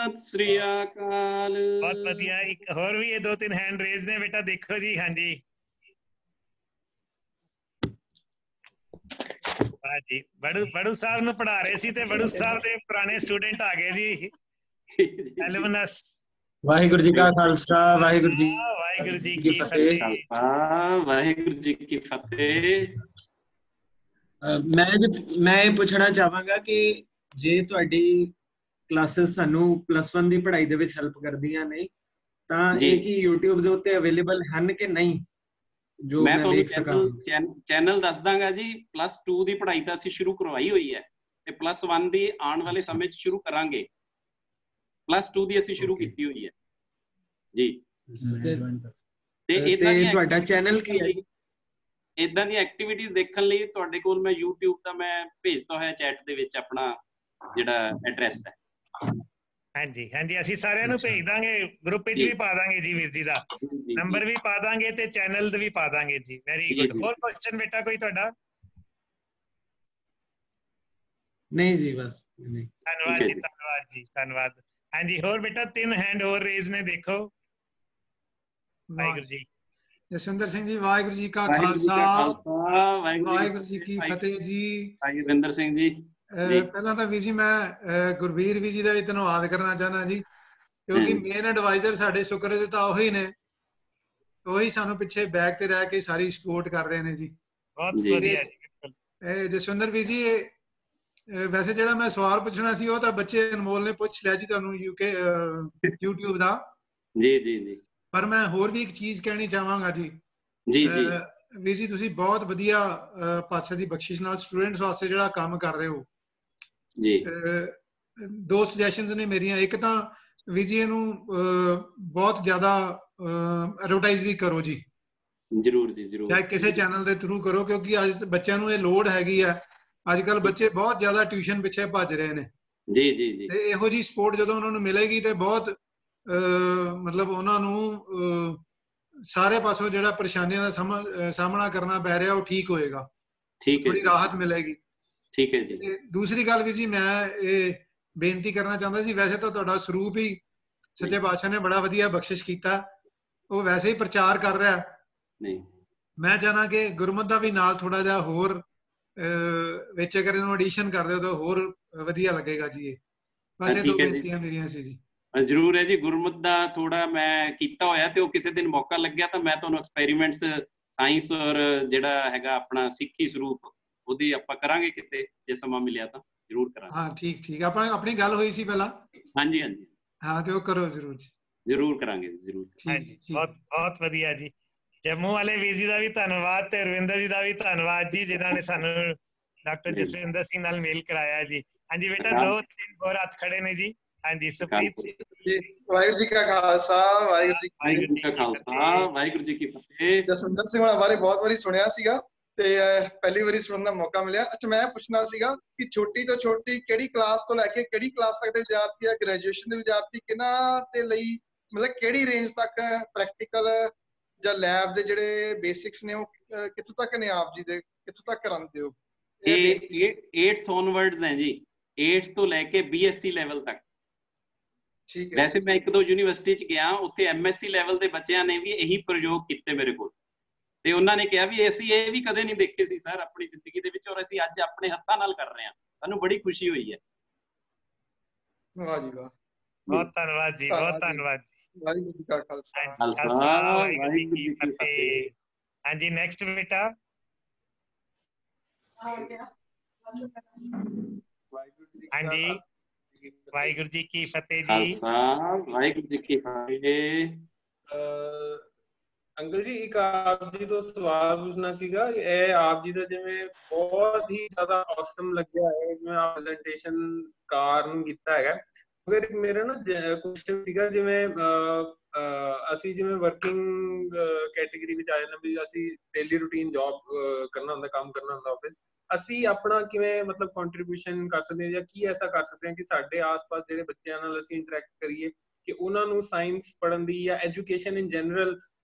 ਸਤਿ ਸ੍ਰੀ ਅਕਾਲ। ਬਹੁਤ ਵਧੀਆ। ਇੱਕ ਹੋਰ ਵੀ ਇਹ 2-3 ਹੈਂਡ ਰੇਜ਼ ਨੇ ਬੇਟਾ, ਦੇਖੋ ਜੀ। ਹਾਂਜੀ ਵਾਹ ਜੀ, ਬੜੂ ਸਾਹਿਬ ਨੂੰ ਪੜ੍ਹਾ ਰਹੇ ਸੀ ਤੇ ਬੜੂ ਸਾਹਿਬ ਦੇ ਪੁਰਾਣੇ ਸਟੂਡੈਂਟ ਆ ਗਏ ਜੀ, ਐਲੂਮਨਸ। ਵਾਹਿਗੁਰੂ ਜੀ ਕਾ ਖਾਲਸਾ, ਵਾਹਿਗੁਰੂ ਜੀ ਕੀ ਫਤਿਹ। ਵਾਹਿਗੁਰੂ ਜੀ ਕੀ ਫਤਿਹ। ਮੈਂ ਇਹ ਪੁੱਛਣਾ ਚਾਹਾਂਗਾ ਕਿ ਜੇ ਤੁਹਾਡੀ ਕਲਾਸਿਸ ਸਾਨੂੰ +1 ਦੀ ਪੜ੍ਹਾਈ ਦੇ ਵਿੱਚ ਹੈਲਪ ਕਰਦੀਆਂ ਨੇ ਤਾਂ ਇਹ ਕੀ YouTube ਦੇ ਉੱਤੇ ਅਵੇਲੇਬਲ ਹਨ ਕਿ ਨਹੀਂ, ਜੋ ਮੈਂ ਮੈਂ ਦੇਖ ਸਕਾਂ? ਚੈਨਲ ਦੱਸ ਦਾਂਗਾ ਜੀ। +2 ਦੀ ਪੜ੍ਹਾਈ ਤਾਂ ਅਸੀਂ ਸ਼ੁਰੂ ਕਰਵਾਈ ਹੋਈ ਹੈ ਤੇ +1 ਦੀ ਆਉਣ ਵਾਲੇ ਸਮੇਂ 'ਚ ਸ਼ੁਰੂ ਕਰਾਂਗੇ। +2 ਦੀ ਅਸੀਂ ਸ਼ੁਰੂ ਕੀਤੀ ਹੋਈ ਹੈ ਜੀ। ਤੇ ਤੁਹਾਡਾ ਚੈਨਲ ਕੀ ਹੈ? ਇਦਾਂ ਦੀਆਂ ਐਕਟੀਵਿਟੀਜ਼ ਦੇਖਣ ਲਈ ਤੁਹਾਡੇ ਕੋਲ ਮੈਂ YouTube ਦਾ ਮੈਂ ਭੇਜਦਾ ਹੋਇਆ ਚੈਟ ਦੇ ਵਿੱਚ ਆਪਣਾ ਜਿਹੜਾ ਐਡਰੈਸ ਹੈ। ਹਾਂਜੀ ਹਾਂਜੀ, ਅਸੀਂ ਸਾਰਿਆਂ ਨੂੰ ਭੇਜ ਦਾਂਗੇ, ਗਰੁੱਪ ਵਿੱਚ ਵੀ ਪਾ ਦਾਂਗੇ ਜੀ, ਵੀਰ ਜੀ ਦਾ ਨੰਬਰ ਵੀ ਪਾ ਦਾਂਗੇ ਤੇ ਚੈਨਲ ਵੀ ਪਾ ਦਾਂਗੇ ਜੀ। Very good. ਹੋਰ ਕੁਐਸਚਨ ਬੇਟਾ ਕੋਈ ਤੁਹਾਡਾ? ਨਹੀਂ ਜੀ, ਬਸ ਧੰਨਵਾਦ ਜੀ, ਧੰਨਵਾਦ ਜੀ, ਧੰਨਵਾਦ। ਹਾਂਜੀ, ਹੋਰ ਬੇਟਾ 3 ਹੈਂਡ ਹੋਰ ਰੇਜ਼ ਨੇ, ਦੇਖੋ। ਵਾਹਿਗੁਰੂ ਜੀ। ਜਸਵਿੰਦਰ ਸਿੰਘ ਜੀ, ਵਾਹਿਗੁਰੂ ਜੀ ਕਾ ਖਾਲਸਾ, ਵਾਹਿਗੁਰੂ ਜੀ ਕੀ ਫਤਿਹ ਜੀ। ਜਸਵਿੰਦਰ ਸਿੰਘ ਜੀ, ਪਹਿਲਾਂ ਤਾਂ ਵੀਰ ਜੀ ਮੈਂ ਗੁਰਬੀਰ ਵੀਰ ਜੀ ਦਾ ਵੀ ਧੰਨਵਾਦ ਕਰਨਾ ਚਾਹੁੰਦਾ ਜੀ, ਕਿਉਂਕਿ ਮੇਨ ਐਡਵਾਈਜ਼ਰ ਸਾਡੇ ਸ਼ੁਕਰ ਦੇ ਤਾਂ ਉਹੀ ਨੇ, ਉਹੀ ਸਾਨੂੰ ਪਿੱਛੇ ਬੈਕ ਤੇ ਰਹਿ ਕੇ ਸਾਰੀ ਸਪੋਰਟ ਕਰ ਰਹੇ ਨੇ ਜੀ। ਬਹੁਤ ਵਧੀਆ ਜੀ। ਜਸਵਿੰਦਰ ਵੀਰ ਜੀ, ਵੈਸੇ ਜਿਹੜਾ ਮੈਂ ਸਵਾਲ ਪੁੱਛਣਾ ਸੀ ਉਹ ਤਾਂ ਬੱਚੇ ਅਨਮੋਲ ਨੇ ਪੁੱਛ ਲਿਆ ਜੀ ਤੁਹਾਨੂੰ YouTube ਦਾ। ਜੀ ਜੀ ਜੀ। ਪਰ ਮੈਂ ਹੋਰ ਵੀ ਇੱਕ ਚੀਜ਼ ਕਹਿਣੀ ਚਾਹਾਂਗਾ ਜੀ। ਜੀ ਜੀ ਵੀਰ ਜੀ, ਤੁਸੀਂ ਬਹੁਤ ਵਧੀਆ ਪਾਤਸ਼ਾਹ ਦੀ ਬਖਸ਼ਿਸ਼ ਨਾਲ ਸਟੂਡੈਂਟਸ ਵਾਸਤੇ ਜਿਹੜਾ ਕੰਮ ਕਰ ਰਹੇ ਹੋ ਜੀ। 2 ਸੁਜੈਸ਼ਨਸ ਨੇ ਮੇਰੀਆਂ। ਇੱਕ ਤਾਂ ਵੀਰ ਜੀ ਇਹਨੂੰ ਬਹੁਤ ਜ਼ਿਆਦਾ ਐਡਵਰਟਾਈਜ਼ ਵੀ ਕਰੋ ਜੀ। ਜ਼ਰੂਰ ਜੀ, ਜ਼ਰੂਰ। ਚਾਹੇ ਕਿਸੇ ਚੈਨਲ ਦੇ ਥਰੂ ਕਰੋ, ਕਿਉਂਕਿ ਅੱਜ ਬੱਚਿਆਂ ਨੂੰ ਇਹ ਲੋੜ ਹੈਗੀ ਹੈ। ਅੱਜ ਕੱਲ ਬੱਚੇ ਬਹੁਤ ਜ਼ਿਆਦਾ ਟਿਊਸ਼ਨ ਪਿੱਛੇ ਭੱਜ ਰਹੇ ਨੇ ਜੀ ਜੀ ਜੀ। ਤੇ ਇਹੋ ਜਿਹੀ ਸਪੋਰਟ ਜਦੋਂ ਉਹਨਾਂ ਨੂੰ ਮਿਲੇਗੀ ਤੇ ਬਹੁਤ ਮਤਲਬ ਉਹਨਾਂ ਨੂੰ ਸਾਰੇ ਪਾਸੋਂ ਜਿਹੜਾ ਪਰੇਸ਼ਾਨੀਆਂ ਦਾ ਸਾਹਮਣਾ ਕਰਨਾ ਪੈ ਰਿਹਾ ਉਹ ਠੀਕ ਹੋਏਗਾ, ਥੋੜੀ ਰਾਹਤ ਮਿਲੇਗੀ। ਠੀਕ ਹੈ ਜੀ। ਤੇ ਦੂਸਰੀ ਗੱਲ ਵੀ ਜੀ, ਮੈਂ ਇਹ ਬੇਨਤੀ ਕਰਨਾ ਚਾਹੁੰਦਾ ਸੀ, ਵੈਸੇ ਤਾਂ ਤੁਹਾਡਾ ਸਰੂਪ ਹੀ ਸੱਚੇ ਪਾਤਸ਼ਾਹ ਨੇ ਬੜਾ ਵਧੀਆ ਬਖਸ਼ਿਸ਼ ਕੀਤਾ, ਉਹ ਵੈਸੇ ਹੀ ਪ੍ਰਚਾਰ ਕਰ ਰਿਹਾ। ਨਹੀਂ, ਮੈਂ ਚਾਹਨਾ ਕਿ ਗੁਰਮਤ ਦਾ ਵੀ ਨਾਲ ਥੋੜਾ ਜਿਹਾ ਹੋਰ ਵਿੱਚ ਅਗਰ ਇਹਨੂੰ ਐਡੀਸ਼ਨ ਕਰ ਦਿਓ ਤਾਂ ਹੋਰ ਵਧੀਆ ਲੱਗੇਗਾ ਜੀ। ਇਹ ਬਸ ਇਹ 2 ਬੇਨਤੀਆਂ ਮੇਰੀਆਂ ਸੀ ਜੀ। ਜ਼ਰੂਰ ਹੈ ਜੀ। ਗੁਰਮਤ ਦਾ ਥੋੜਾ ਮੈਂ ਕੀਤਾ ਹੋਇਆ ਤੇ ਉਹ ਕਿਸੇ ਦਿਨ ਮੌਕਾ ਲੱਗਿਆ ਤਾਂ ਮੈਂ ਤੁਹਾਨੂੰ ਐਕਸਪੈਰੀਮੈਂਟਸ ਸਾਇੰਸ ਔਰ ਜਿਹੜਾ ਹੈਗਾ ਆਪਣਾ ਸਿੱਖੀ ਸਰੂਪ ਉਹਦੀ ਆਪਾਂ ਕਰਾਂਗੇ ਕਿਤੇ, ਜੇ ਸਮਾਂ ਮਿਲਿਆ ਤਾਂ ਜ਼ਰੂਰ ਕਰਾਂਗੇ। ਹਾਂ, ਠੀਕ ਠੀਕ। ਆਪਣੀ ਗੱਲ ਹੋਈ ਸੀ ਪਹਿਲਾਂ। ਹਾਂਜੀ ਹਾਂਜੀ ਹਾਂ, ਤੇ ਉਹ ਕਰੋ ਜ਼ਰੂਰ ਜੀ। ਜ਼ਰੂਰ ਕਰਾਂਗੇ, ਜ਼ਰੂਰ। ਬਹੁਤ ਬਹੁਤ ਵਧੀਆ ਜੀ। ਜੰਮੂ ਵਾਲੇ ਵੀਰ ਜੀ ਦਾ ਵੀ ਧੰਨਵਾਦ ਤੇ ਰਵਿੰਦਰ ਜੀ ਦਾ ਵੀ ਧੰਨਵਾਦ ਜੀ, ਜਿਨ੍ਹਾਂ ਨੇ ਸਾਨੂੰ ਡਾਕਟਰ ਜਸਵਿੰਦਰ ਸਿੰਘ ਨਾਲ ਮੇਲ ਕਰਾਇਆ ਜੀ। ਹਾਂਜੀ ਬੇਟਾ, 2-3 ਹੋਰ ਹੱਥ ਖੜੇ ਨੇ ਜੀ। ਹਾਂਜੀ, ਸੁਪ੍ਰੀਤ ਜੀ। ਵਾਹਿਗੁਰੂ ਜੀ ਕਾ ਖਾਲਸਾ, ਵਾਹਿਗੁਰੂ ਜੀ ਕਾ ਖਾਲਸਾ, ਵਾਹਿਗੁਰੂ ਜੀ ਕੀ ਫਤਿਹ। ਜਸਵਿੰਦਰ ਸਿੰਘ ਹੋਣਾ ਬਾਰੇ ਬਹੁਤ ਵਾਰੀ ਸੁਣਿਆ ਸੀਗਾ ਤੇ ਪਹਿਲੀ ਵਾਰੀ ਸੁਣਨ ਦਾ ਮੌਕਾ ਮਿਲਿਆ। ਅੱਛਾ, ਮੈਂ ਪੁੱਛਣਾ ਸੀਗਾ ਕਿ ਛੋਟੀ ਤੋਂ ਛੋਟੀ ਕਿਹੜੀ ਕਲਾਸ ਤੋਂ ਲੈ ਕੇ ਕਿਹੜੀ ਕਲਾਸ ਤੱਕ ਦੇ ਵਿਦਿਆਰਥੀ ਆ, ਗ੍ਰੈਜੂਏਸ਼ਨ ਦੇ ਵਿਦਿਆਰਥੀ, ਕਿਹਨਾਂ ਦੇ ਲਈ ਮਤਲਬ ਕਿਹੜੀ ਰੇਂਜ ਤੱਕ ਪ੍ਰੈਕਟੀਕਲ ਜਾਂ ਲੈਬ ਦੇ ਜਿਹੜੇ ਬੇਸਿਕਸ ਨੇ ਉਹ ਕਿੱਥੋਂ ਤੱਕ ਨੇ, ਆਪ ਜੀ ਦੇ ਕਿੱਥੋਂ ਤੱਕ ਕਰਾਉਂਦੇ ਹੋ? ਇਹ 8th onwards ਹੈ ਜੀ, 8th ਤੋਂ ਲੈ ਕੇ BSc ਲੈਵਲ ਤੱਕ। ਠੀਕ ਹੈ। ਵੈਸੇ ਮੈਂ 1-2 ਯੂਨੀਵਰਸਿਟੀ ਚ ਗਿਆ, ਉੱਥੇ MSc ਲੈਵਲ ਦੇ ਬੱਚਿਆਂ ਨੇ ਵੀ ਇਹੀ ਪ੍ਰਯੋਗ ਕੀਤੇ ਮੇਰੇ ਕੋਲ, ਤੇ ਉਹਨਾਂ ਨੇ ਕਿਹਾ ਵੀ ਅਸੀਂ ਇਹ ਵੀ ਕਦੇ ਨਹੀਂ ਦੇਖੇ ਸੀ ਸਰ ਆਪਣੀ ਜ਼ਿੰਦਗੀ ਦੇ ਵਿੱਚ, ਔਰ ਅਸੀਂ ਅੱਜ ਆਪਣੇ ਹੱਥਾਂ ਨਾਲ ਕਰ ਰਹੇ ਹਾਂ, ਸਾਨੂੰ ਬੜੀ ਖੁਸ਼ੀ ਹੋਈ ਹੈ। ਵਾਹ ਜੀ ਵਾਹ, ਬਹੁਤ ਧੰਨਵਾਦ ਜੀ, ਬਹੁਤ ਧੰਨਵਾਦ ਜੀ। ਵਾਹਿਗੁਰੂ ਜੀ ਕਾ ਖਾਲਸਾ, ਵਾਹਿਗੁਰੂ ਜੀ ਕੀ ਫਤਿਹ। ਹਾਂਜੀ, ਨੈਕਸਟ ਬੇਟਾ। ਹਾਂਜੀ, ਵਾਹਿਗੁਰੂ ਜੀ ਕੀ ਫਤਿਹ ਜੀ। ਵਾਹਿਗੁਰੂ ਜੀ ਕੀ ਫਤਿਹ। ਅੰਕਲ ਜੀ, ਇੱਕ ਆਪ ਜੀ ਤੋਂ ਸਵਾਲ ਪੁੱਛਣਾ ਸੀਗਾ। ਇਹ ਆਪ ਜੀ ਦਾ ਜਿਵੇਂ ਬਹੁਤ ਹੀ ਜ਼ਿਆਦਾ ਔਸਮ ਲੱਗਿਆ ਹੈ, ਜਿਵੇਂ ਆਪ ਪ੍ਰੈਜੈਂਟੇਸ਼ਨ ਕਾਰਨ ਕੀਤਾ ਹੈਗਾ, ਮਗਰ ਮੇਰਾ ਨਾ ਕੁਐਸਚਨ ਸੀਗਾ, ਜਿਵੇਂ ਅਸੀਂ ਜਿਵੇਂ ਵਰਕਿੰਗ ਕੈਟੇਗਰੀ ਵਿੱਚ ਆ ਜਾਂਦੇ, ਵੀ ਅਸੀਂ ਡੇਲੀ ਰੂਟੀਨ ਜੌਬ ਕਰਨਾ ਹੁੰਦਾ, ਕੰਮ ਕਰਨਾ ਹੁੰਦਾ ਆਫਿਸ, ਅਸੀਂ ਆਪਣਾ ਕਿਵੇਂ ਮਤਲਬ ਕੰਟਰੀਬਿਊਸ਼ਨ ਕਰ ਸਕਦੇ ਹਾਂ, ਜਾਂ ਕੀ ਐਸਾ ਕਰ ਸਕਦੇ ਹਾਂ ਕਿ ਸਾਡੇ ਆਸ-ਪਾਸ ਜਿਹੜੇ ਬੱਚਿਆਂ ਨਾਲ ਅਸੀਂ ਇੰਟਰੈਕਟ ਕਰੀਏ ਕਿ ਉਹਨਾਂ ਨੂੰ ਸਾਇੰਸ ਪੜ੍ਹਨ ਦੀ ਜਾਂ ਐਜੂਕੇਸ਼ਨ ਇਨ ਜਨਰਲ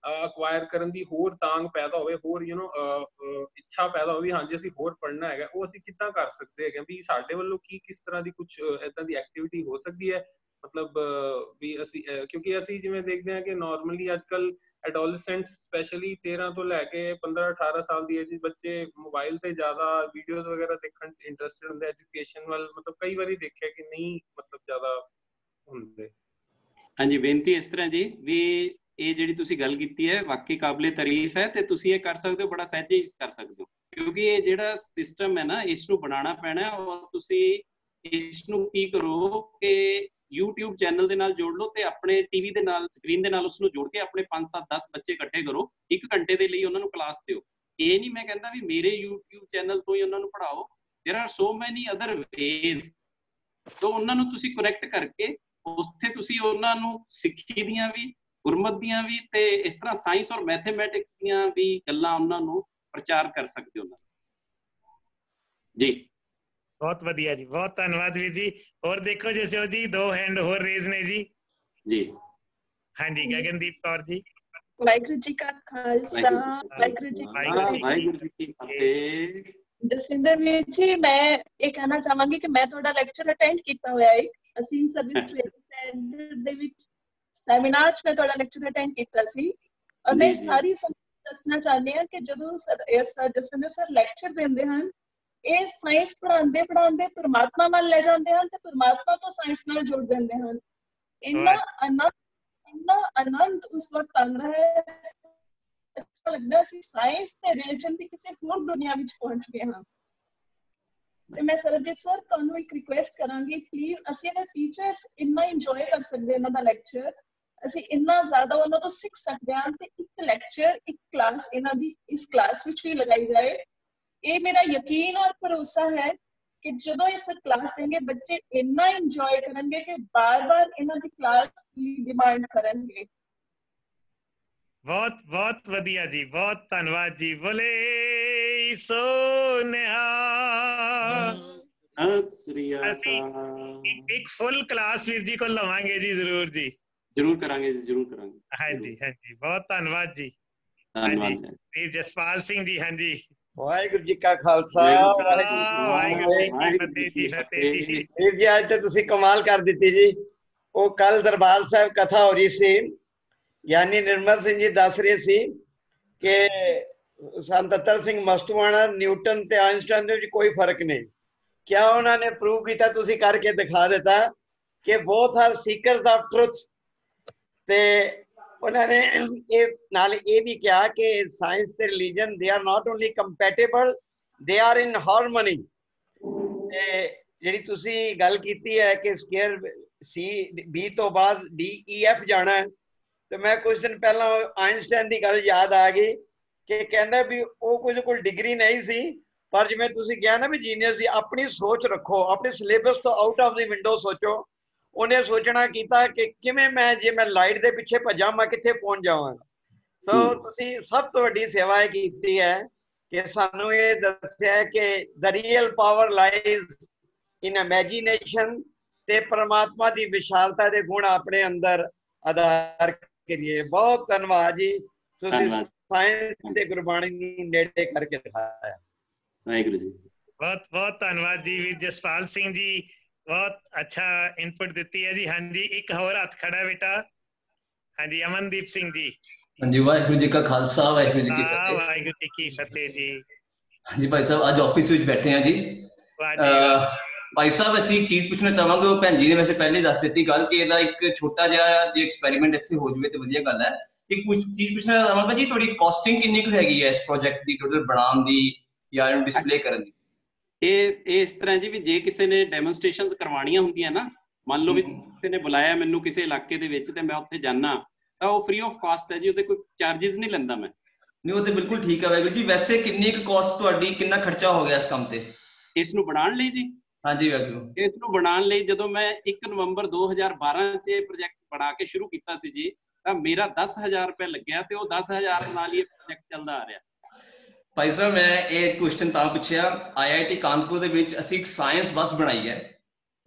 ਅਕਵਾਇਰ ਕਰਨ ਦੀ ਹੋਰ ਤਾਂਘ ਪੈਦਾ ਹੋਵੇ, ਹੋਰ ਇੱਛਾ ਪੈਦਾ ਹੋਵੇ, ਹਾਂਜੀ ਅਸੀਂ ਹੋਰ ਪੜ੍ਹਨਾ ਹੈਗਾ, ਉਹ ਅਸੀਂ ਕਿੱਦਾਂ ਕਰ ਸਕਦੇ ਹੈਗੇ, ਵੀ ਸਾਡੇ ਵੱਲੋਂ ਕੀ ਕਿਸ ਤਰ੍ਹਾਂ ਦੀ ਕੁਝ ਏਦਾਂ ਦੀ ਐਕਟੀਵਿਟੀ ਹੋ ਸਕਦੀ ਹੈ ਮਤਲਬ ਵੀ ਅਸੀਂ ਕਿਉਂਕਿ ਅਸੀਂ ਜਿਵੇਂ ਦੇਖਦੇ ਹਾਂ ਕਿ ਨਾਰਮਲੀ ਅੱਜ ਕੱਲ ਐਡੋਲੈਸੈਂਟਸ ਸਪੈਸ਼ਲੀ 13 ਤੋਂ ਲੈ ਕੇ 15-18 ਸਾਲ ਦੀ ਏਜ ਬੱਚੇ ਮੋਬਾਈਲ ਤੇ ਜ਼ਿਆਦਾ ਵੀਡੀਓਜ਼ ਵਗੈਰਾ ਦੇਖਣ 'ਚ ਇੰਟਰਸਟਿਡ ਹੁੰਦੇ, ਐਜੂਕੇਸ਼ਨ ਵੱਲ ਮਤਲਬ ਕਈ ਵਾਰੀ ਦੇਖਿਆ ਕਿ ਨਹੀਂ ਮਤਲਬ ਜ਼ਿਆਦਾ ਹੁੰਦੇ। ਹਾਂਜੀ, ਬੇਨਤੀ ਇਸ ਤਰ੍ਹਾਂ ਜੀ ਵੀ ਇਹ ਜਿਹੜੀ ਤੁਸੀਂ ਗੱਲ ਕੀਤੀ ਹੈ ਵਾਕਈ ਕਾਬਲੇ ਤਾਰੀਫ ਹੈ, ਤੇ ਤੁਸੀਂ ਇਹ ਕਰ ਸਕਦੇ ਹੋ, ਬੜਾ ਸਹਿਜੇ ਕਰ ਸਕਦੇ ਹੋ, ਕਿਉਂਕਿ ਇਹ ਜਿਹੜਾ ਸਿਸਟਮ ਹੈ ਨਾ ਇਸ ਨੂੰ ਬਣਾਉਣਾ ਪੈਣਾ। ਔਰ ਤੁਸੀਂ ਇਸ ਨੂੰ ਕੀ ਕਰੋ ਕਿ YouTube ਚੈਨਲ ਦੇ ਨਾਲ ਜੋੜ ਲਓ ਤੇ ਆਪਣੇ ਟੀਵੀ ਦੇ ਨਾਲ ਸਕਰੀਨ ਦੇ ਨਾਲ ਉਸ ਨੂੰ ਜੋੜ ਕੇ ਆਪਣੇ 5-7-10 ਬੱਚੇ ਇਕੱਠੇ ਕਰੋ, 1 ਘੰਟੇ ਦੇ ਲਈ ਉਹਨਾਂ ਨੂੰ ਕਲਾਸ ਦਿਓ। ਇਹ ਨਹੀਂ ਮੈਂ ਕਹਿੰਦਾ ਵੀ ਮੇਰੇ YouTube ਚੈਨਲ ਤੋਂ ਹੀ ਉਹਨਾਂ ਨੂੰ ਪੜ੍ਹਾਓ, there are so many other ways. तो ਉਹਨਾਂ ਨੂੰ ਤੁਸੀਂ ਕਨੈਕਟ ਕਰਕੇ ਉੱਥੇ ਤੁਸੀਂ ਉਹਨਾਂ ਨੂੰ ਸਿੱਖੀ ਦੀਆਂ ਵੀ, ਗੁਰਮਤ ਦੀਆਂ ਵੀ ਤੇ ਇਸ ਤਰ੍ਹਾਂ ਸਾਇੰਸ ਔਰ ਮੈਥਮੈਟਿਕਸ ਦੀਆਂ ਵੀ ਗੱਲਾਂ ਉਹਨਾਂ ਨੂੰ ਪ੍ਰਚਾਰ ਕਰ ਸਕਦੇ ਹੋ ਜੀ। बहुत वधिया जी, बहुत धन्यवाद वीर जी। और देखो जसो जी 2 हैंड होर रेज ने जी। जी हाँ जी, गगनदीप कौर जी। वाहिगुरु जी का खालसा, वाहिगुरु जी की फतेह। जसविंदर वीर जी, मैं ये कहना चाहांगी कि मैं थोड़ा लेक्चर अटेंड किया हुआ है, ਅਸੀਂ ਸਰਵਿਸ ਟ੍ਰੇਨਿੰਗ ਸੈਂਟਰ ਦੇ ਵਿੱਚ ਸੈਮੀਨਾਰ 'ਚ ਮੈਂ ਤੁਹਾਡਾ ਲੈਕਚਰ ਅਟੈਂਡ ਕੀਤਾ ਸੀ। ਔਰ ਮੈਂ ਸਾਰੀ ਦੱਸਣਾ ਚਾਹੁੰਦੀ ਹਾਂ ਕਿ ਜਦੋਂ ਜਸਵਿੰਦਰ ਸਰ ਲੈਕਚਰ ਦਿੰਦੇ ਹਨ, ਇਹ ਸਾਇੰਸ ਪੜ੍ਹਾਉਂਦੇ ਪਰਮਾਤਮਾ ਵੱਲ ਲੈ ਜਾਂਦੇ ਹਨ ਤੇ ਪਰਮਾਤਮਾ ਤੋਂ ਸਾਇੰਸ ਨਾਲ ਜੋੜ ਦਿੰਦੇ ਹਨ। ਇੰਨਾ ਆਨੰਦ ਉਸ ਵਕਤ ਆਉਂਦਾ ਹੈ, ਲੱਗਦਾ ਸੀ ਸਾਇੰਸ ਤੇ ਰਿਲੀਜਨ ਦੀ ਕਿਸੇ ਹੋਰ ਦੁਨੀਆ ਵਿੱਚ ਪਹੁੰਚ ਗਏ ਹਾਂ। ਤੇ ਮੈਂ ਸਰਬਜੀਤ ਸਰ ਤੁਹਾਨੂੰ ਇੱਕ ਰਿਕੁਐਸਟ ਕਰਾਂਗੀ, ਪਲੀਜ਼ ਅਸੀਂ ਇਹਦੇ ਟੀਚਰਸ ਇੰਨਾ ਇੰਜੋਏ ਕਰ ਸਕਦੇ ਇਹਨਾਂ ਦਾ ਲੈਕਚਰ, ਅਸੀਂ ਇੰਨਾ ਜ਼ਿਆਦਾ ਉਹਨਾਂ ਤੋਂ ਸਿੱਖ ਸਕਦੇ ਹਾਂ ਤੇ ਇੱਕ ਲੈਕਚਰ, ਇੱਕ ਕਲਾਸ ਇਹਨਾਂ ਦੀ ਇਸ ਕਲਾਸ ਵਿੱਚ ਵੀ ਲਗਾਈ ਜਾਏ। ਇਹ ਮੇਰਾ ਯਕੀਨ ਔਰ ਭਰੋਸਾ ਹੈ ਕਿ ਜਦੋਂ ਇਸ ਕਲਾਸ ਦੇंगे ਬੱਚੇ ਇੰਨਾ ਇੰਜੋਏ ਕਰਨਗੇ ਕਿ ਬਾਰ-ਬਾਰ ਇਹਨਾਂ ਦੀ ਕਲਾਸ ਦੀ ਡਿਮਾਂਡ ਕਰਨਗੇ। बहुत बहुत वधिया जी, बहुत धन्यवाद जी। बोले सो एक फुल क्लास वीर जी को लवांगे जी, जरूर जी, जरूर करांगे जी, जरूर करांगे। हाँ जी, हाँ जी, बहुत धन्यवाद जी। हाँ जी, वीर जसपाल सिंह जी। हाँ जी, वाहिगुरु जी का खालसा, वाहिगुरु जी की फतेह जी। फतेह जी। वीर जी आज तो तुसी कमाल कर दी जी। वो कल दरबार साहब कथा हो रही सी, यानी निर्मल सिंह जी दस रहे सी कि संत अत्तर सिंह मस्तूआना न्यूटन ते आइंस्टाइन दे विच कोई फर्क नहीं। क्या उन्होंने प्रूव किया, तुसी करके दिखा देता कि both are seekers of truth. ते उन्होंने ये भी कहा कि साइंस ते religion they are not only compatible, they are in harmony. जिहड़ी तुसी गल कीती है कि स्केयर सी बी तो बाद डी ई एफ जाना है, तो मैं कुछ दिन पहला आइंस्टाइन की गल याद आ गई कि कहना भी वो कुछ कोई डिग्री नहीं सी, पर जिवें तुसीं कहा ना भी जीनियस दी अपनी सोच रखो, अपने सिलेबस तो आउट ऑफ द विंडो सोचो। उन्हें सोचना कीता कि किवें मैं जे मैं लाइट दे पिछे भजा मैं कित्थे पहुंच जावांगा। सो तुसीं सब तो वड्डी सेवा कीती है कि सानू ये दस्सिया है कि the real power lies in imagination ते परमात्मा दी विशालता दे गुण अपने अंदर आधार करिए। बहुत धन्यवाद जी, साइंस ते गुरबाणी नूं नेड़े करके दिखाया। वाहिगुरु जी, बहुत बहुत धन्यवाद जी। वीर जसपाल सिंह जी बहुत अच्छा इनपुट देती है जी। हाँ जी, एक और हाथ खड़ा बेटा। हाँ जी, अमनदीप सिंह जी। हाँ जी, वाहिगुरु जी का खालसा, वाहिगुरु जी की फतेह। वाहिगुरु जी की फतेह जी। हाँ जी भाई साहब, आज ऑफिस में बैठे हैं जी। भाई साहब ਅਸੀਂ ਇੱਕ ਚੀਜ਼ ਪੁੱਛਣਾ ਚਾਹਾਂਗੇ, ਉਹ ਭੈਣ ਜੀ ਨੇ ਵੈਸੇ ਪਹਿਲੇ ਦੱਸ ਦਿੱਤੀ ਗੱਲ ਕਿ ਇਹਦਾ ਇੱਕ ਛੋਟਾ ਜਿਹਾ ਜੇ ਐਕਸਪੈਰੀਮੈਂਟ ਇੱਥੇ ਹੋ ਜਾਵੇ ਤੇ ਵਧੀਆ ਗੱਲ ਹੈ। ਇੱਕ ਚੀਜ਼ ਪੁੱਛਣਾ ਚਾਹਾਂਗਾ ਜੀ, ਤੁਹਾਡੀ ਕਾਸਟਿੰਗ ਕਿੰਨੀ ਕੁ ਹੈਗੀ ਹੈ ਇਸ ਪ੍ਰੋਜੈਕਟ ਦੀ, ਟੋਟਲ ਬਣਾਉਣ ਦੀ ਜਾਂ ਇਹਨੂੰ ਡਿਸਪਲੇ ਕਰਨ ਦੀ? ਇਹ ਇਸ ਤਰ੍ਹਾਂ ਜੀ ਵੀ ਜੇ ਕਿਸੇ ਨੇ ਡੈਮੋਨਸਟ੍ਰੇਸ਼ਨਸ ਕਰਵਾਉਣੀਆਂ ਹੁੰਦੀਆਂ ਨਾ, ਮੰਨ ਲਓ ਵੀ ਕਿਸੇ ਨੇ ਬੁਲਾਇਆ ਮੈਨੂੰ ਕਿਸੇ ਇਲਾਕੇ ਦੇ ਵਿੱਚ ਤੇ ਮੈਂ ਉੱਥੇ ਜਾਣਾ, ਤਾਂ ਉਹ ਫ੍ਰੀ ਆਫ ਕਾਸਟ ਹੈ ਜੀ, ਉਹਦੇ ਕੋਈ ਚਾਰजेस ਨਹੀਂ ਲੈਂਦਾ ਮੈਂ। ਨਹੀਂ ਉਹ ਤੇ ਬਿਲਕੁਲ ਠੀਕ ਹੈ ਵਾਹਿਗੁਰੂ ਜੀ। ਵੈਸੇ ਕਿੰਨੀ ਕੁ ਕਾਸਟ ਤੁਹਾਡੀ, ਕਿੰਨਾ ਖਰਚਾ ਹੋ ਗਿਆ ਇਸ ਕੰਮ ਤੇ? ਇਸ ਨੂੰ ਬਣਾਉਣ ਲਈ ਜੀ? ਹਾਂਜੀ ਵਾਹਿਗੁਰੂ। ਇਸ ਨੂੰ ਬਣਾਉਣ ਲਈ ਜਦੋਂ ਮੈਂ 1 ਨਵੰਬਰ 2012 'ਚ ਪ੍ਰੋਜੈਕਟ ਬਣਾ ਕੇ ਸ਼ੁਰੂ ਕੀਤਾ ਸੀ ਜੀ, ਤਾਂ ਮੇਰਾ 10,000 ਰੁਪਏ ਲੱਗਿਆ ਤੇ ਉਹ 10,000 ਨਾਲ ਹੀ ਇਹ ਪ੍ਰੋਜੈਕਟ ਚੱਲਦਾ ਆ ਰਿਹਾ। ਭਾਈ ਸਾਹਿਬ ਮੈਂ ਇਹ ਕੁਐਸਚਨ ਤਾਂ ਪੁੱਛਿਆ, IIT ਕਾਨਪੁਰ ਦੇ ਵਿੱਚ ਅਸੀਂ ਇੱਕ ਸਾਇੰਸ ਬੱਸ ਬਣਾਈ ਹੈ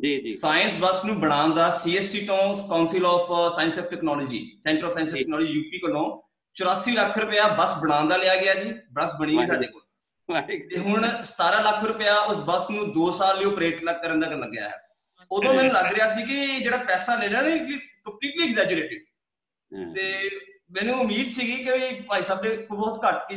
ਜੀ ਜੀ। ਸਾਇੰਸ ਬੱਸ ਨੂੰ ਬਣਾਉਣ ਦਾ CST ਤੋਂ council of science and technology, centre of science and technology UP ਕੋਲੋਂ 84 ਲੱਖ ਰੁਪਇਆ ਬੱਸ ਬਣਾਉਣ ਦਾ ਲਿਆ ਗਿਆ ਜੀ। ਬੱਸ ਬਣੀ ਹੈ ਸਾਡੇ ਕੋਲ ਤੇ ਹੁਣ 17 ਲੱਖ ਰੁਪਇਆ ਉਸ ਬੱਸ ਨੂੰ 2 ਸਾਲ ਲਈ ਆਪਰੇਟ ਕਰਨ ਦਾ ਲੱਗਿਆ ਹੈ। ਉਦੋਂ ਮੈਨੂੰ ਲੱਗ ਰਿਹਾ ਸੀ ਕਿ ਜਿਹੜਾ ਪੈਸਾ ਲੈਣਾ ਨਾ ਕੰਪਲੀਟਲੀ ਐਗਜ਼ੈਜਰੇਟਿਡ, ਤੇ ਮੈਨੂੰ ਉਮੀਦ ਸੀਗੀ ਕਿ ਵੀ ਭਾਈ ਸਾਹਿਬ ਨੇ ਬਹੁਤ ਘੱਟ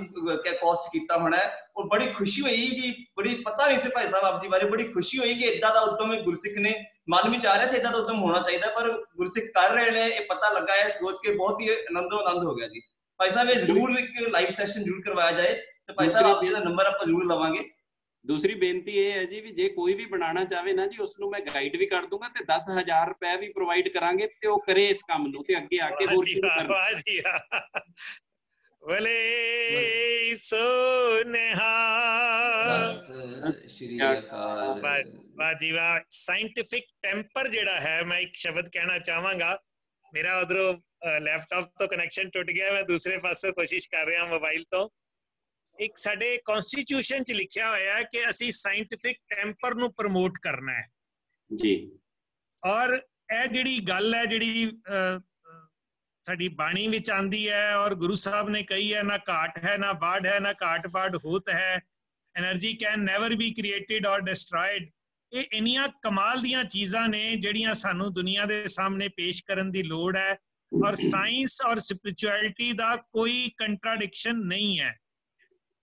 ਕੋਸਟ ਕੀਤਾ ਹੋਣਾ, ਔਰ ਬੜੀ ਖੁਸ਼ੀ ਹੋਈ ਕਿ ਬੜੀ ਪਤਾ ਨਹੀਂ ਸੀ ਭਾਈ ਸਾਹਿਬ ਆਪ ਜੀ ਬਾਰੇ, ਬੜੀ ਖੁਸ਼ੀ ਹੋਈ ਕਿ ਇਦਾਂ ਦਾ ਉਦਮ ਗੁਰਸਿੱਖ ਨੇ ਮਨ ਵਿੱਚ ਆ ਰਿਹਾ ਸੀ, ਇਦਾਂ ਦਾ ਉਦਮ ਹੋਣਾ ਚਾਹੀਦਾ, ਪਰ ਗੁਰਸਿੱਖ ਕਰ ਰਹੇ ਨੇ, ਇਹ ਪਤਾ ਲੱਗਾ ਹੈ, ਸੋਚ ਕੇ ਬਹੁਤ ਹੀ ਆਨੰਦ ਹੋ ਗਿਆ ਜੀ। ਭਾਈ ਸਾਹਿਬ ਇਹ ਜ਼ਰੂਰ ਇੱਕ ਲਾਈਵ ਸੈਸ਼ਨ ਜ਼ਰੂਰ ਕਰਵਾਇਆ ਜਾਏ, ਤੇ ਭਾਈ ਸਾਹਿਬ ਆਪ ਜੀ ਦਾ ਨੰਬਰ ਆਪਾਂ ਜ਼ਰੂਰ ਲਵਾਂਗੇ। ਦੂਸਰੀ ਬੇਨਤੀ ਇਹ ਹੈ ਜੀ ਵੀ ਜੇ ਕੋਈ ਵੀ ਬਣਾਉਣਾ ਚਾਹਵੇ ਨਾ ਜੀ, ਉਸ ਨੂੰ ਮੈਂ ਗਾਈਡ ਵੀ ਕਰ ਦੂੰਗਾ ਤੇ 10,000 ਰੁਪਏ ਵੀ ਪ੍ਰੋਵਾਈਡ ਕਰਾਂਗੇ, ਤੇ ਉਹ ਕਰੇ ਇਸ ਕੰਮ ਨੂੰ, ਤੇ ਅੱਗੇ ਆ ਕੇ ਹੋਰ ਸ਼ੁਰੂ ਕਰ। ਵਾਹ ਜੀ ਵਲੇ ਸੋਨਿਹਾ, ਸ਼੍ਰੀ ਅਕਾਲ। ਵਾਹ ਜੀ ਵਾਹ। ਸਾਇੰਟਿਫਿਕ ਟੈਂਪਰ ਜਿਹੜਾ ਹੈ, ਮੈਂ ਇੱਕ ਸ਼ਬਦ ਕਹਿਣਾ ਚਾਹਾਂਗਾ, ਮੇਰਾ ਉਧਰੋਂ ਲੈਪਟਾਪ ਤੋਂ ਕਨੈਕਸ਼ਨ ਟੁੱਟ ਗਿਆ, ਮੈਂ ਦੂਸਰੇ ਪਾਸੋਂ ਕੋਸ਼ਿਸ਼ ਕਰ ਰਿਹਾ ਮੋਬਾਈਲ ਤੋਂ। ਇੱਕ ਸਾਡੇ ਕਨਸਟੀਟਿਊਸ਼ਨ 'ਚ ਲਿਖਿਆ ਹੋਇਆ ਕਿ ਅਸੀਂ ਸਾਇੰਟਿਫਿਕ ਟੈਂਪਰ ਨੂੰ ਪ੍ਰਮੋਟ ਕਰਨਾ ਹੈ ਜੀ, ਔਰ ਇਹ ਜਿਹੜੀ ਗੱਲ ਹੈ ਜਿਹੜੀ ਸਾਡੀ ਬਾਣੀ ਵਿੱਚ ਆਂਦੀ ਹੈ, ਔਰ ਗੁਰੂ ਸਾਹਿਬ ਨੇ ਕਹੀ ਹੈ, ਨਾ ਘਾਟ ਹੈ ਨਾ ਬਾੜ ਹੈ, ਨਾ ਘਾਟ ਬਾੜ ਹੋਤ ਹੈ, energy can never B created ਔਰ ਡਿਸਟਰॉयड। ਇਹ ਇੰਨੀਆਂ ਕਮਾਲ ਦੀਆਂ ਚੀਜ਼ਾਂ ਨੇ ਜਿਹੜੀਆਂ ਸਾਨੂੰ ਦੁਨੀਆ ਦੇ ਸਾਹਮਣੇ ਪੇਸ਼ ਕਰਨ ਦੀ ਲੋੜ ਹੈ, ਔਰ ਸਾਇੰਸ ਔਰ ਸਪਿਰਿਚੁਅਲਿਟੀ ਦਾ ਕੋਈ ਕੰਟਰਾਡਿਕਸ਼ਨ ਨਹੀਂ ਹੈ।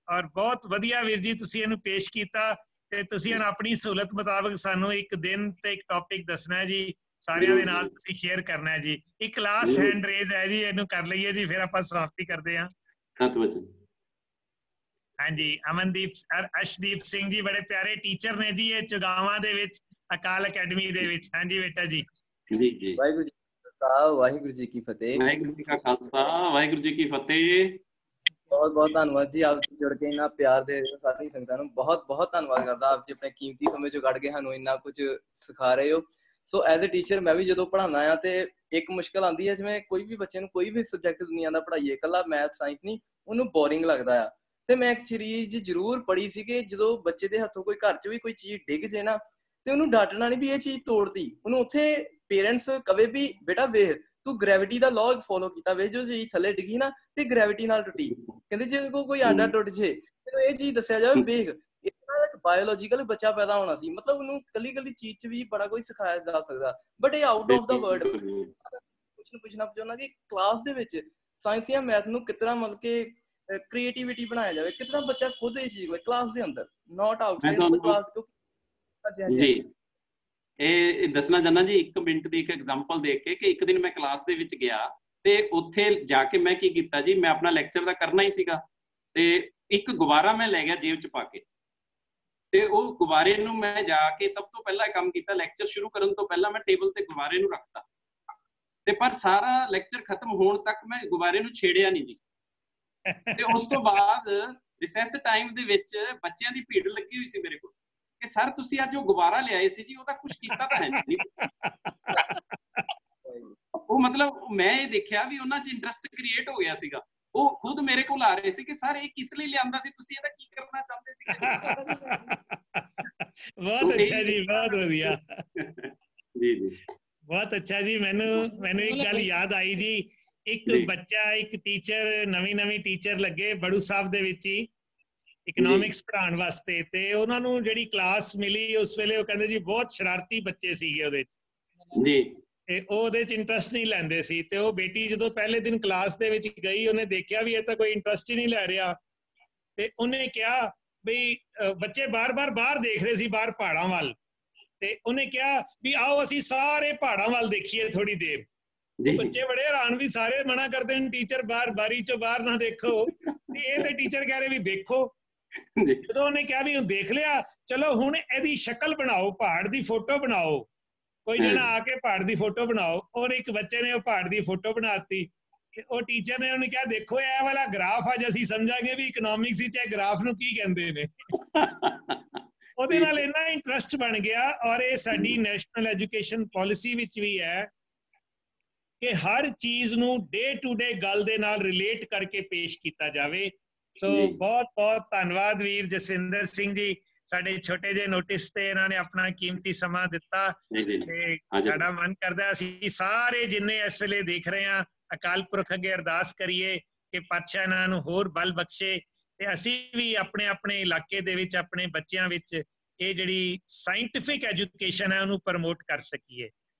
ਔਰ ਬਹੁਤ ਵਧੀਆ ਵੀਰ ਜੀ ਤੁਸੀਂ ਇਹਨੂੰ ਪੇਸ਼ ਕੀਤਾ, ਤੇ ਤੁਸੀਂ ਹੁਣ ਆਪਣੀ ਸਹੂਲਤ ਮੁਤਾਬਕ ਸਾਨੂੰ ਇੱਕ ਦਿਨ ਤੇ ਇੱਕ ਟੌਪਿਕ ਦੱਸਣਾ ਹੈ ਜੀ, ਸਾਰਿਆਂ ਦੇ ਨਾਲ ਤੁਸੀਂ ਸ਼ੇਅਰ ਕਰਨਾ ਹੈ ਜੀ। ਇੱਕ ਲਾਸਟ ਹੈਂਡ ਰੇਜ਼ ਹੈ ਜੀ, ਇਹਨੂੰ ਕਰ ਲਈਏ ਜੀ, ਫਿਰ ਆਪਾਂ ਸਮਾਪਤੀ ਕਰਦੇ ਹਾਂ। ਹਾਂਜੀ, ਅਸ਼ਦੀਪ ਸਿੰਘ ਜੀ ਬੜੇ ਪਿਆਰੇ ਟੀਚਰ ਨੇ ਜੀ, ਇਹ ਚੁਗਾਵਾਂ ਦੇ ਵਿੱਚ ਅਕਾਲ ਅਕੈਡਮੀ ਦੇ ਵਿੱਚ। ਹਾਂਜੀ ਬੇਟਾ ਜੀ। ਵਾਹਿਗੁਰੂ ਜੀ ਸਾਹਿਬ, ਵਾਹਿਗੁਰੂ ਜੀ ਕੀ ਫਤਿਹ। ਵਾਹਿਗੁਰੂ ਜੀ ਕਾ ਖਾਲਸਾ, ਵਾਹਿਗੁਰੂ ਜੀ ਕੀ ਫਤਿਹ। ਬਹੁਤ ਬਹੁਤ ਧੰਨਵਾਦ ਜੀ, ਆਪ ਜੁੜ ਕੇ ਇੰਨਾ ਪਿਆਰ ਦੇ ਰਹੇ ਹੋ ਸਾਰੀ ਸੰਗਤਾਂ ਨੂੰ, ਬਹੁਤ ਬਹੁਤ ਧੰਨਵਾਦ ਕਰਦਾ। ਆਪ ਜੀ ਆਪਣੇ ਕੀਮਤੀ ਸਮੇਂ ਚੋਂ ਕੱਢ ਕੇ ਸਾਨੂੰ ਇੰਨਾ ਕੁਝ ਸਿਖਾ ਰਹੇ ਹੋ। ਸੋ ਐਜ਼ ਅ ਟੀਚਰ ਮੈਂ ਵੀ ਜਦੋਂ ਪੜ੍ਹਾਉਣਾ ਆ ਤੇ ਇੱਕ ਮੁਸ਼ਕਲ ਆਉਂਦੀ ਹੈ, ਜਿਵੇਂ ਕੋਈ ਵੀ ਬੱਚੇ ਨੂੰ ਕੋਈ ਵੀ ਸਬਜੈਕਟ ਦੁਨੀਆ ਦਾ ਪੜ੍ਹਾਈਏ, ਇਕੱਲਾ ਮੈਥ ਸਾਇੰਸ ਨਹੀਂ, ਉਹਨੂੰ ਬੋਰਿੰਗ ਲੱਗਦਾ ਆ। ਤੇ ਮੈਂ ਇੱਕ ਚੀਜ਼ ਜ਼ਰੂਰ ਪੜ੍ਹੀ ਸੀ ਕਿ ਜਦੋਂ ਬੱਚੇ ਦੇ ਹੱਥੋਂ ਕੋਈ ਘਰ 'ਚ ਵੀ ਕੋਈ ਚੀਜ਼ ਡਿੱਗ ਜੇ ਨਾ, ਤੇ ਉਹਨੂੰ ਡਾਂਟਣਾ ਨਹੀਂ ਵੀ ਇਹ ਚੀਜ਼ ਤੋੜਦੀ, ਉਹਨੂੰ ਉੱਥੇ ਪੇਰੈਂਟਸ ਕਵੇ ਵੀ ਬੇਟਾ ਵੇਖ ਤੂੰ ਗ੍ਰੈਵਿਟੀ ਦਾ ਲਾਅ ਫੋਲੋ ਕੀਤਾ, ਵੇ ਜੋ ਚੀਜ਼ ਥੱਲੇ ਡਿੱਗੀ ਨਾ ਤੇ ਗ੍ਰੈਵਿਟੀ ਨਾਲ ਟੁੱਟੀ। ਕਹਿੰਦੇ ਜੇ ਕੋਈ ਆਂਡਾ ਟੁੱਟ ਜੇ, ਮੈਨੂੰ ਇਹ ਚੀਜ਼ ਦੱਸਿਆ ਜਾਵੇ, ਵੇਖ ਇੱਕ ਬਾਇਓਲੋਜੀਕਲ ਬੱਚਾ ਪੈਦਾ ਹੋਣਾ ਸੀ, ਮਤਲਬ ਉਹਨੂੰ ਕੱਲੀ ਚੀਜ਼ 'ਚ ਵੀ ਬੜਾ ਕੋਈ ਸਿਖਾਇਆ ਜਾ ਸਕਦਾ, ਬਟ ਇਹ ਆਊਟ ਆਫ ਦਾ ਵਰਡ। ਪੁੱਛਣਾ ਚਾਹੁੰਦਾ ਕਿ ਕਲਾਸ ਦੇ ਵਿੱਚ ਸਾਇੰਸ ਜਾਂ ਮੈਥ ਨੂੰ ਕਿਤਨਾ ਮਤਲਬ ਕਿ ਕ੍ਰੀਏਟੀਵਿਟੀ ਬਣਾਇਆ ਜਾਵੇ, ਕਿਤਨਾ ਬੱਚਾ ਖੁਦ ਇਹ ਚੀਜ਼ ਕਲਾਸ ਦੇ ਅੰਦਰ, ਨਾਟ ਆਊਟਸਾਈਡ ਕਲਾਸ। ਜੀ ਇਹ ਦੱਸਣਾ ਚਾਹੁੰਦਾ ਜੀ, 1 ਮਿੰਟ ਦੀ ਇੱਕ ਐਗਜ਼ਾਮਪਲ ਦੇਖ ਕੇ, ਕਿ ਇੱਕ ਦਿਨ ਮੈਂ ਕਲਾਸ ਦੇ ਵਿੱਚ ਗਿਆ ਤੇ ਉੱਥੇ ਜਾ ਕੇ ਮੈਂ ਕੀ ਕੀਤਾ ਜੀ, ਮੈਂ ਆਪਣਾ ਲੈਕਚਰ ਦਾ ਕਰਨਾ ਹੀ ਸੀਗਾ, ਤੇ ਇੱਕ ਗੁਬਾਰਾ ਮੈਂ ਲੈ ਗਿਆ ਜੇਬ 'ਚ ਪਾ ਕੇ, ਤੇ ਉਹ ਗੁਬਾਰੇ ਨੂੰ ਮੈਂ ਜਾ ਕੇ ਸਭ ਤੋਂ ਪਹਿਲਾਂ ਕੰਮ ਕੀਤਾ, ਲੈਕਚਰ ਸ਼ੁਰੂ ਕਰਨ ਤੋਂ ਪਹਿਲਾਂ ਮੈਂ ਟੇਬਲ ਤੇ ਗੁਬਾਰੇ ਨੂੰ ਰੱਖਤਾ, ਤੇ ਪਰ ਸਾਰਾ ਲੈਕਚਰ ਖਤਮ ਹੋਣ ਤੱਕ ਮੈਂ ਗੁਬਾਰੇ ਨੂੰ ਛੇੜਿਆ ਨਹੀਂ ਜੀ। ਤੇ ਉਸ ਤੋਂ ਬਾਅਦ ਰਿਸੈਸ ਟਾਈਮ ਦੇ ਵਿੱਚ ਬੱਚਿਆਂ ਦੀ ਭੀੜ ਲੱਗੀ ਹੋਈ ਸੀ ਮੇਰੇ ਕੋਲ ਕਿ ਸਰ ਤੁਸੀਂ ਅੱਜ ਉਹ ਗੁਬਾਰਾ ਲਿਆਏ ਸੀ ਜੀ, ਉਹਦਾ ਕੁਝ ਕੀਤਾ ਤਾਂ ਹੈ ਨਹੀਂ। ਉਹ ਮਤਲਬ ਮੈਂ ਇਹ ਦੇਖਿਆ ਵੀ ਉਹਨਾਂ 'ਚ ਇੰਟਰਸਟ ਕ੍ਰੀਏਟ ਹੋ ਗਿਆ ਸੀਗਾ, ਉਹ ਖੁਦ ਮੇਰੇ ਕੋਲ ਆ ਰਹੇ ਸੀ ਕਿ ਸਰ ਇਹ ਕਿਸ ਲਈ ਲਿਆਂਦਾ ਸੀ, ਤੁਸੀਂ ਇਹਦਾ ਕੀ ਕਰਨਾ ਚਾਹੁੰਦੇ ਸੀ। ਬਹੁਤ ਅੱਛਾ ਜੀ, ਬਹੁਤ ਵਧੀਆ ਜੀ ਜੀ, ਬਹੁਤ ਅੱਛਾ ਜੀ। ਮੈਨੂੰ ਇੱਕ ਗੱਲ ਯਾਦ ਆਈ ਜੀ, ਇੱਕ ਬੱਚਾ, ਇੱਕ ਟੀਚਰ, ਨਵੀਂ ਟੀਚਰ ਲੱਗੇ ਬੜੂ ਸਾਹਿਬ ਦੇ ਵਿੱਚ ਹੀ ਇਕਨੋਮਿਕਸ ਪੜ੍ਹਾਉਣ ਵਾਸਤੇ, ਤੇ ਉਹਨਾਂ ਨੂੰ ਜਿਹੜੀ ਕਲਾਸ ਮਿਲੀ ਉਸ ਵੇਲੇ ਉਹ ਕਹਿੰਦੇ ਜੀ ਬਹੁਤ ਸ਼ਰਾਰਤੀ ਬੱਚੇ ਸੀਗੇ ਉਹਦੇ 'ਚ ਜੀ, ਤੇ ਉਹ ਉਹਦੇ 'ਚ ਇੰਟਰਸਟ ਨਹੀਂ ਲੈਂਦੇ ਸੀ। ਤੇ ਉਹ ਬੇਟੀ ਜਦੋਂ ਪਹਿਲੇ ਦਿਨ ਕਲਾਸ ਦੇ ਵਿੱਚ ਗਈ, ਉਹਨੇ ਦੇਖਿਆ ਵੀ ਇਹ ਤਾਂ ਕੋਈ ਇੰਟਰਸਟ ਹੀ ਨਹੀਂ ਲੈ ਰਿਹਾ, ਤੇ ਉਹਨੇ ਕਿਹਾ ਵੀ ਬੱਚੇ ਬਾਰ-ਬਾਰ ਬਾਹਰ ਦੇਖ ਰਹੇ ਸੀ, ਬਾਹਰ ਪਹਾੜਾਂ ਵੱਲ, ਤੇ ਉਹਨੇ ਕਿਹਾ ਵੀ ਆਓ ਅਸੀਂ ਸਾਰੇ ਪਹਾੜਾਂ ਵੱਲ ਦੇਖੀਏ ਥੋੜੀ ਦੇਰ। ਬੱਚੇ ਬੜੇ ਹੈਰਾਨ, ਵੀ ਸਾਰੇ ਮਨਾ ਕਰਦੇ ਨੇ ਟੀਚਰ ਬਾਹਰ ਬਾਰੀ 'ਚੋਂ ਬਾਹਰ ਨਾ ਦੇਖੋ, ਤੇ ਇਹ ਤੇ ਟੀਚਰ ਕਹਿ ਰਹੇ ਵੀ ਦੇਖੋ। ਜਦੋਂ ਉਹਨੇ ਕਿਹਾ ਵੀ ਹੁਣ ਦੇਖ ਲਿਆ, ਚਲੋ ਹੁਣ ਇਹਦੀ ਸ਼ਕਲ ਬਣਾਓ, ਪਹਾੜ ਦੀ ਫੋਟੋ ਬਣਾਓ, ਕੋਈ ਜਣਾ ਆ ਕੇ ਪਹਾੜ ਦੀ ਫੋਟੋ ਬਣਾਓ। ਔਰ ਇੱਕ ਬੱਚੇ ਨੇ ਉਹ ਪਹਾੜ ਦੀ ਫੋਟੋ ਬਣਾਤੀ, ਤੇ ਉਹ ਟੀਚਰ ਨੇ ਉਹਨੂੰ ਕਿਹਾ ਦੇਖੋ ਇਹ ਵਾਲਾ ਗ੍ਰਾਫ ਅੱਜ ਅਸੀਂ ਸਮਝਾਂਗੇ ਵੀ ਇਕਨੋਮਿਕਸ ਵਿੱਚ ਇਹ ਗ੍ਰਾਫ ਨੂੰ ਕੀ ਕਹਿੰਦੇ ਨੇ। ਉਹਦੇ ਨਾਲ ਇੰਨਾ ਇੰਟਰਸਟ ਬਣ ਗਿਆ। ਔਰ ਇਹ ਸਾਡੀ ਨੈਸ਼ਨਲ ਐਜੂਕੇਸ਼ਨ ਪਾਲਿਸੀ ਵਿੱਚ ਵੀ ਹੈ ਕਿ ਹਰ ਚੀਜ਼ ਨੂੰ ਡੇ ਟੂ ਡੇ ਗੱਲ ਦੇ ਨਾਲ ਰਿਲੇਟ ਕਰਕੇ ਪੇਸ਼ ਕੀਤਾ ਜਾਵੇ। ਸੋ ਬਹੁਤ ਬਹੁਤ ਧੰਨਵਾਦ ਵੀਰ ਜਸਵਿੰਦਰ ਸਿੰਘ ਜੀ, ਸਾਡੇ ਛੋਟੇ ਜਿਹੇ ਨੋਟਿਸ ਤੇ ਇਹਨਾਂ ਨੇ ਆਪਣਾ ਕੀਮਤੀ ਸਮਾਂ ਦਿੱਤਾ, ਤੇ ਸਾਡਾ ਮਨ ਕਰਦਾ ਅਸੀਂ ਸਾਰੇ ਜਿੰਨੇ ਇਸ ਵੇਲੇ ਦੇਖ ਰਹੇ ਹਾਂ ਅਕਾਲ ਪੁਰਖ ਅੱਗੇ ਅਰਦਾਸ ਕਰੀਏ ਕਿ ਪਾਤਸ਼ਾਹ ਇਹਨਾਂ ਨੂੰ ਹੋਰ ਬਲ ਬਖਸ਼ੇ, ਤੇ ਅਸੀਂ ਵੀ ਆਪਣੇ ਆਪਣੇ ਇਲਾਕੇ ਦੇ ਵਿੱਚ ਆਪਣੇ ਬੱਚਿਆਂ ਵਿੱਚ ਇਹ ਜਿਹੜੀ ਸਾਇੰਟਿਫਿਕ ਐਜੂਕੇਸ਼ਨ ਹੈ ਉਹਨੂੰ ਪ੍ਰਮੋਟ ਕਰ ਸਕੀਏ।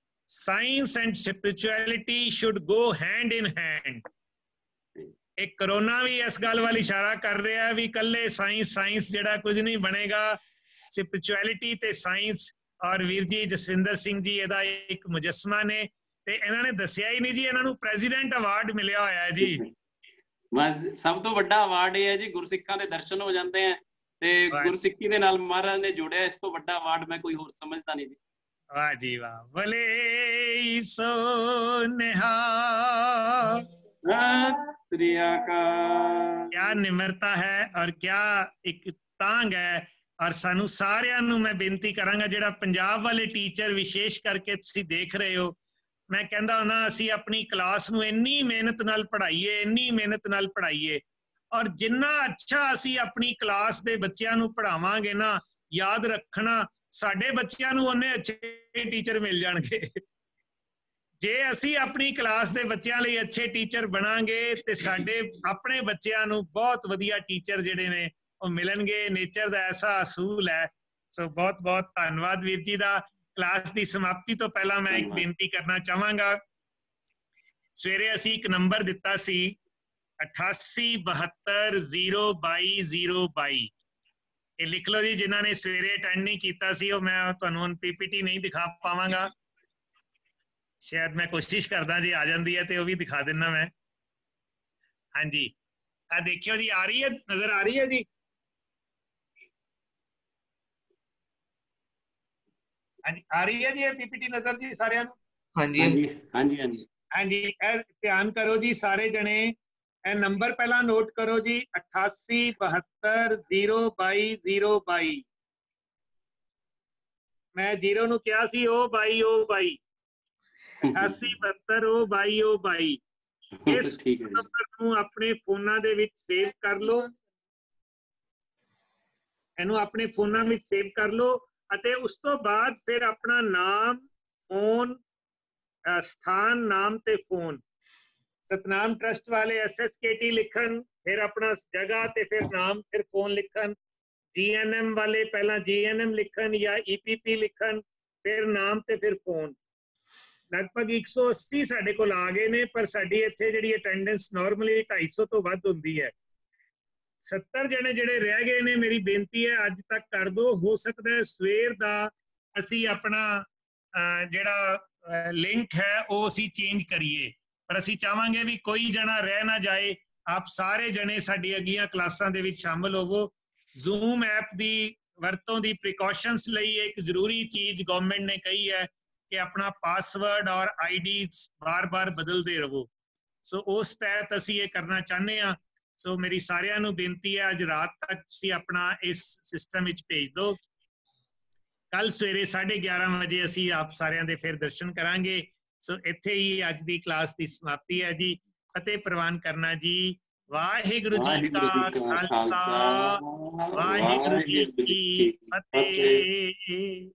Science and spirituality should go hand in hand. ਇਹ ਕਰੋਨਾ ਵੀ ਇਸ ਗੱਲ ਵੱਲ ਇਸ਼ਾਰਾ ਕਰ ਰਿਹਾ ਵੀ ਇਕੱਲੇ ਸਾਇੰਸ ਜਿਹੜਾ ਕੁਝ ਨਹੀਂ ਬਣੇਗਾ, ਸਪਿਰਿਚੁਅਲਿਟੀ ਤੇ ਸਾਇੰਸ। ਔਰ ਵੀਰ ਜੀ ਜਸਵਿੰਦਰ ਸਿੰਘ ਜੀ ਇਹਦਾ ਇੱਕ ਮੁਜੱਸਮਾ ਨੇ, ਤੇ ਇਹਨਾਂ ਨੇ ਦੱਸਿਆ ਹੀ ਨਹੀਂ ਜੀ ਇਹਨਾਂ ਨੂੰ ਪ੍ਰੈਜ਼ੀਡੈਂਟ ਅਵਾਰਡ ਮਿਲਿਆ ਹੋਇਆ ਹੈ ਜੀ। ਬਸ ਸਭ ਤੋਂ ਵੱਡਾ ਅਵਾਰਡ ਇਹ ਹੈ ਜੀ, ਗੁਰਸਿੱਖਾਂ ਦੇ ਦਰਸ਼ਨ ਹੋ ਜਾਂਦੇ ਆ ਤੇ ਗੁਰਸਿੱਖੀ ਦੇ ਨਾਲ ਮਹਾਰਾਜ ਨੇ ਜੋੜਿਆ। ਇਸ ਤੋਂ ਵੱਡਾ ਅਵਾਰਡ ਮੈਂ ਕੋਈ ਹੋਰ ਸਮਝਦਾ ਨਹੀਂ ਜੀ। ਵਾਹ ਜੀ ਵਾਹ, ਭਲੇ ਸੋ ਨਿਹਾਲ, ਸ੍ਰੀ ਅਕਾਲ। ਕਿਆ ਨਿਮਰਤਾ ਹੈ ਔਰ ਕਿਆ ਇੱਕ ਤਾਂਗ ਹੈ। ਔਰ ਸਾਨੂੰ ਸਾਰਿਆਂ ਨੂੰ ਮੈਂ ਬੇਨਤੀ ਕਰਾਂਗਾ, ਜਿਹੜਾ ਪੰਜਾਬ ਵਾਲੇ ਟੀਚਰ ਵਿਸ਼ੇਸ਼ ਕਰਕੇ ਤੁਸੀਂ ਦੇਖ ਰਹੇ ਹੋ, ਮੈਂ ਕਹਿੰਦਾ ਨਾ ਅਸੀਂ ਆਪਣੀ ਕਲਾਸ ਨੂੰ ਇੰਨੀ ਮਿਹਨਤ ਨਾਲ ਪੜ੍ਹਾਈਏ, ਇੰਨੀ ਮਿਹਨਤ ਨਾਲ ਪੜ੍ਹਾਈਏ, ਔਰ ਜਿੰਨਾ ਅੱਛਾ ਅਸੀਂ ਆਪਣੀ ਕਲਾਸ ਦੇ ਬੱਚਿਆਂ ਨੂੰ ਪੜ੍ਹਾਵਾਂਗੇ ਨਾ, ਯਾਦ ਰੱਖਣਾ ਸਾਡੇ ਬੱਚਿਆਂ ਨੂੰ ਉਹਨੇ ਅੱਛੇ ਟੀਚਰ ਮਿਲ ਜਾਣਗੇ। ਜੇ ਅਸੀਂ ਆਪਣੀ ਕਲਾਸ ਦੇ ਬੱਚਿਆਂ ਲਈ ਅੱਛੇ ਟੀਚਰ ਬਣਾਂਗੇ ਤੇ ਸਾਡੇ ਆਪਣੇ ਬੱਚਿਆਂ ਨੂੰ ਬਹੁਤ ਵਧੀਆ ਟੀਚਰ ਜਿਹੜੇ ਨੇ ਉਹ ਮਿਲਣਗੇ। ਨੇਚਰ ਦਾ ਐਸਾ ਅਸੂਲ ਹੈ। ਸੋ ਬਹੁਤ ਬਹੁਤ ਧੰਨਵਾਦ ਵੀਰ ਜੀ ਦਾ। ਕਲਾਸ ਦੀ ਸਮਾਪਤੀ ਤੋਂ ਪਹਿਲਾਂ ਮੈਂ ਇੱਕ ਬੇਨਤੀ ਕਰਨਾ ਚਾਹਾਂਗਾ। ਸਵੇਰੇ ਅਸੀਂ ਇੱਕ ਨੰਬਰ ਦਿੱਤਾ ਸੀ 8872022022। ਇਹ ਲਿਖ ਲਓ ਜੀ, ਜਿਨ੍ਹਾਂ ਨੇ ਸਵੇਰੇ ਅਟੈਂਡ ਨਹੀਂ ਕੀਤਾ ਸੀ। ਉਹ ਮੈਂ ਤੁਹਾਨੂੰ ਹੁਣ ਪੀਪੀਟੀ ਨਹੀਂ ਦਿਖਾ ਪਾਵਾਂਗਾ, ਸ਼ਾਇਦ ਮੈਂ ਕੋਸ਼ਿਸ਼ ਕਰਦਾ ਜੇ ਆ ਜਾਂਦੀ ਹੈ ਤੇ ਉਹ ਵੀ ਦਿਖਾ ਦਿੰਦਾ ਮੈਂ। ਹਾਂਜੀ ਆ ਦੇਖਿਓ ਜੀ, ਆ ਰਹੀ ਹੈ, ਨਜ਼ਰ ਆ ਰਹੀ ਹੈ ਜੀ? ਹਾਂਜੀ ਆ ਰਹੀ ਹੈ ਜੀ ਇਹ ਪੀਪੀਟੀ ਨਜ਼ਰ ਜੀ ਸਾਰਿਆਂ ਨੂੰ? ਹਾਂਜੀ ਹਾਂਜੀ ਹਾਂਜੀ ਹਾਂਜੀ ਇਹ ਧਿਆਨ ਕਰੋ ਜੀ ਸਾਰੇ ਜਣੇ, ਇਹ ਨੰਬਰ ਪਹਿਲਾਂ ਨੋਟ ਕਰੋ ਜੀ 8872022022। ਮੈਂ 0 ਨੂੰ ਕਿਹਾ ਸੀ ਉਹ 22 8872022022। ਇਸ ਨੰਬਰ ਨੂੰ ਆਪਣੇ ਫੋਨਾਂ ਦੇ ਵਿੱਚ ਸੇਵ ਕਰ ਲਓ, ਇਹਨੂੰ ਆਪਣੇ ਫੋਨਾਂ ਵਿੱਚ ਸੇਵ ਕਰ ਲਓ ਅਤੇ ਉਸ ਤੋਂ ਬਾਅਦ ਫਿਰ ਆਪਣਾ ਨਾਮ, ਫੋਨ, ਸਥਾਨ, ਨਾਮ ਤੇ ਫੋਨ, ਸਤਨਾਮ ਟਰਸਟ ਵਾਲੇ SSKT ਲਿਖਣ, ਫਿਰ ਆਪਣਾ ਜਗ੍ਹਾ ਤੇ ਫਿਰ ਨਾਮ, ਫਿਰ ਫੋਨ ਲਿਖਣ। GNM ਵਾਲੇ ਪਹਿਲਾਂ GNM ਲਿਖਣ ਜਾਂ EPP ਲਿਖਣ, ਫਿਰ ਨਾਮ ਤੇ ਫਿਰ ਫੋਨ। ਲਗਭਗ 180 ਸਾਡੇ ਕੋਲ ਆ ਗਏ ਨੇ, ਪਰ ਸਾਡੀ ਇੱਥੇ ਜਿਹੜੀ ਅਟੈਂਡੈਂਸ ਨਾਰਮਲੀ 250 ਤੋਂ ਵੱਧ ਹੁੰਦੀ ਹੈ। 70 ਜਣੇ ਜਿਹੜੇ ਰਹਿ ਗਏ ਨੇ, ਮੇਰੀ ਬੇਨਤੀ ਹੈ ਅੱਜ ਤੱਕ ਕਰ ਦਿਓ। ਹੋ ਸਕਦਾ ਹੈ ਸਵੇਰ ਦਾ ਅਸੀਂ ਆਪਣਾ ਜਿਹੜਾ ਲਿੰਕ ਹੈ ਉਹ ਅਸੀਂ ਚੇਂਜ ਕਰੀਏ, ਪਰ ਅਸੀਂ ਚਾਹਾਂਗੇ ਵੀ ਕੋਈ ਜਣਾ ਰਹਿ ਨਾ ਜਾਏ। ਆਪ ਸਾਰੇ ਜਣੇ ਸਾਡੀ ਅਗਲੀਆਂ ਕਲਾਸਾਂ ਦੇ ਵਿੱਚ ਸ਼ਾਮਲ ਹੋਵੋ। ਜ਼ੂਮ ਐਪ ਦੀ ਵਰਤੋਂ ਦੀ ਪ੍ਰੀਕਾਸ਼ਨਸ ਲਈ ਇੱਕ ਜ਼ਰੂਰੀ ਚੀਜ਼ ਗਵਰਨਮੈਂਟ ਨੇ ਕਹੀ ਹੈ ਕਿ ਆਪਣਾ ਪਾਸਵਰਡ ਔਰ ID ਬਾਰ-ਬਾਰ ਬਦਲਦੇ ਰਹੋ। ਸੋ ਉਸ ਤਹਿਤ ਅਸੀਂ ਇਹ ਕਰਨਾ ਚਾਹੁੰਦੇ ਹਾਂ। ਸੋ ਮੇਰੀ ਸਾਰਿਆਂ ਨੂੰ ਬੇਨਤੀ ਹੈ ਅੱਜ ਰਾਤ ਤੱਕ ਤੁਸੀਂ ਆਪਣਾ ਇਸ ਸਿਸਟਮ ਵਿੱਚ ਭੇਜ ਦਿਓ। ਕੱਲ ਸਵੇਰੇ 11:30 ਵਜੇ ਅਸੀਂ ਆਪ ਸਾਰਿਆਂ ਦੇ ਫਿਰ ਦਰਸ਼ਨ ਕਰਾਂਗੇ। ਸੋ ਇੱਥੇ ਹੀ ਅੱਜ ਦੀ ਕਲਾਸ ਦੀ ਸਮਾਪਤੀ ਹੈ ਜੀ। ਫਤਿਹ ਪ੍ਰਵਾਨ ਕਰਨਾ ਜੀ। ਵਾਹਿਗੁਰੂ ਜੀ ਕਾ ਖਾਲਸਾ, ਵਾਹਿਗੁਰੂ ਜੀ ਕੀ ਫਤਿਹ।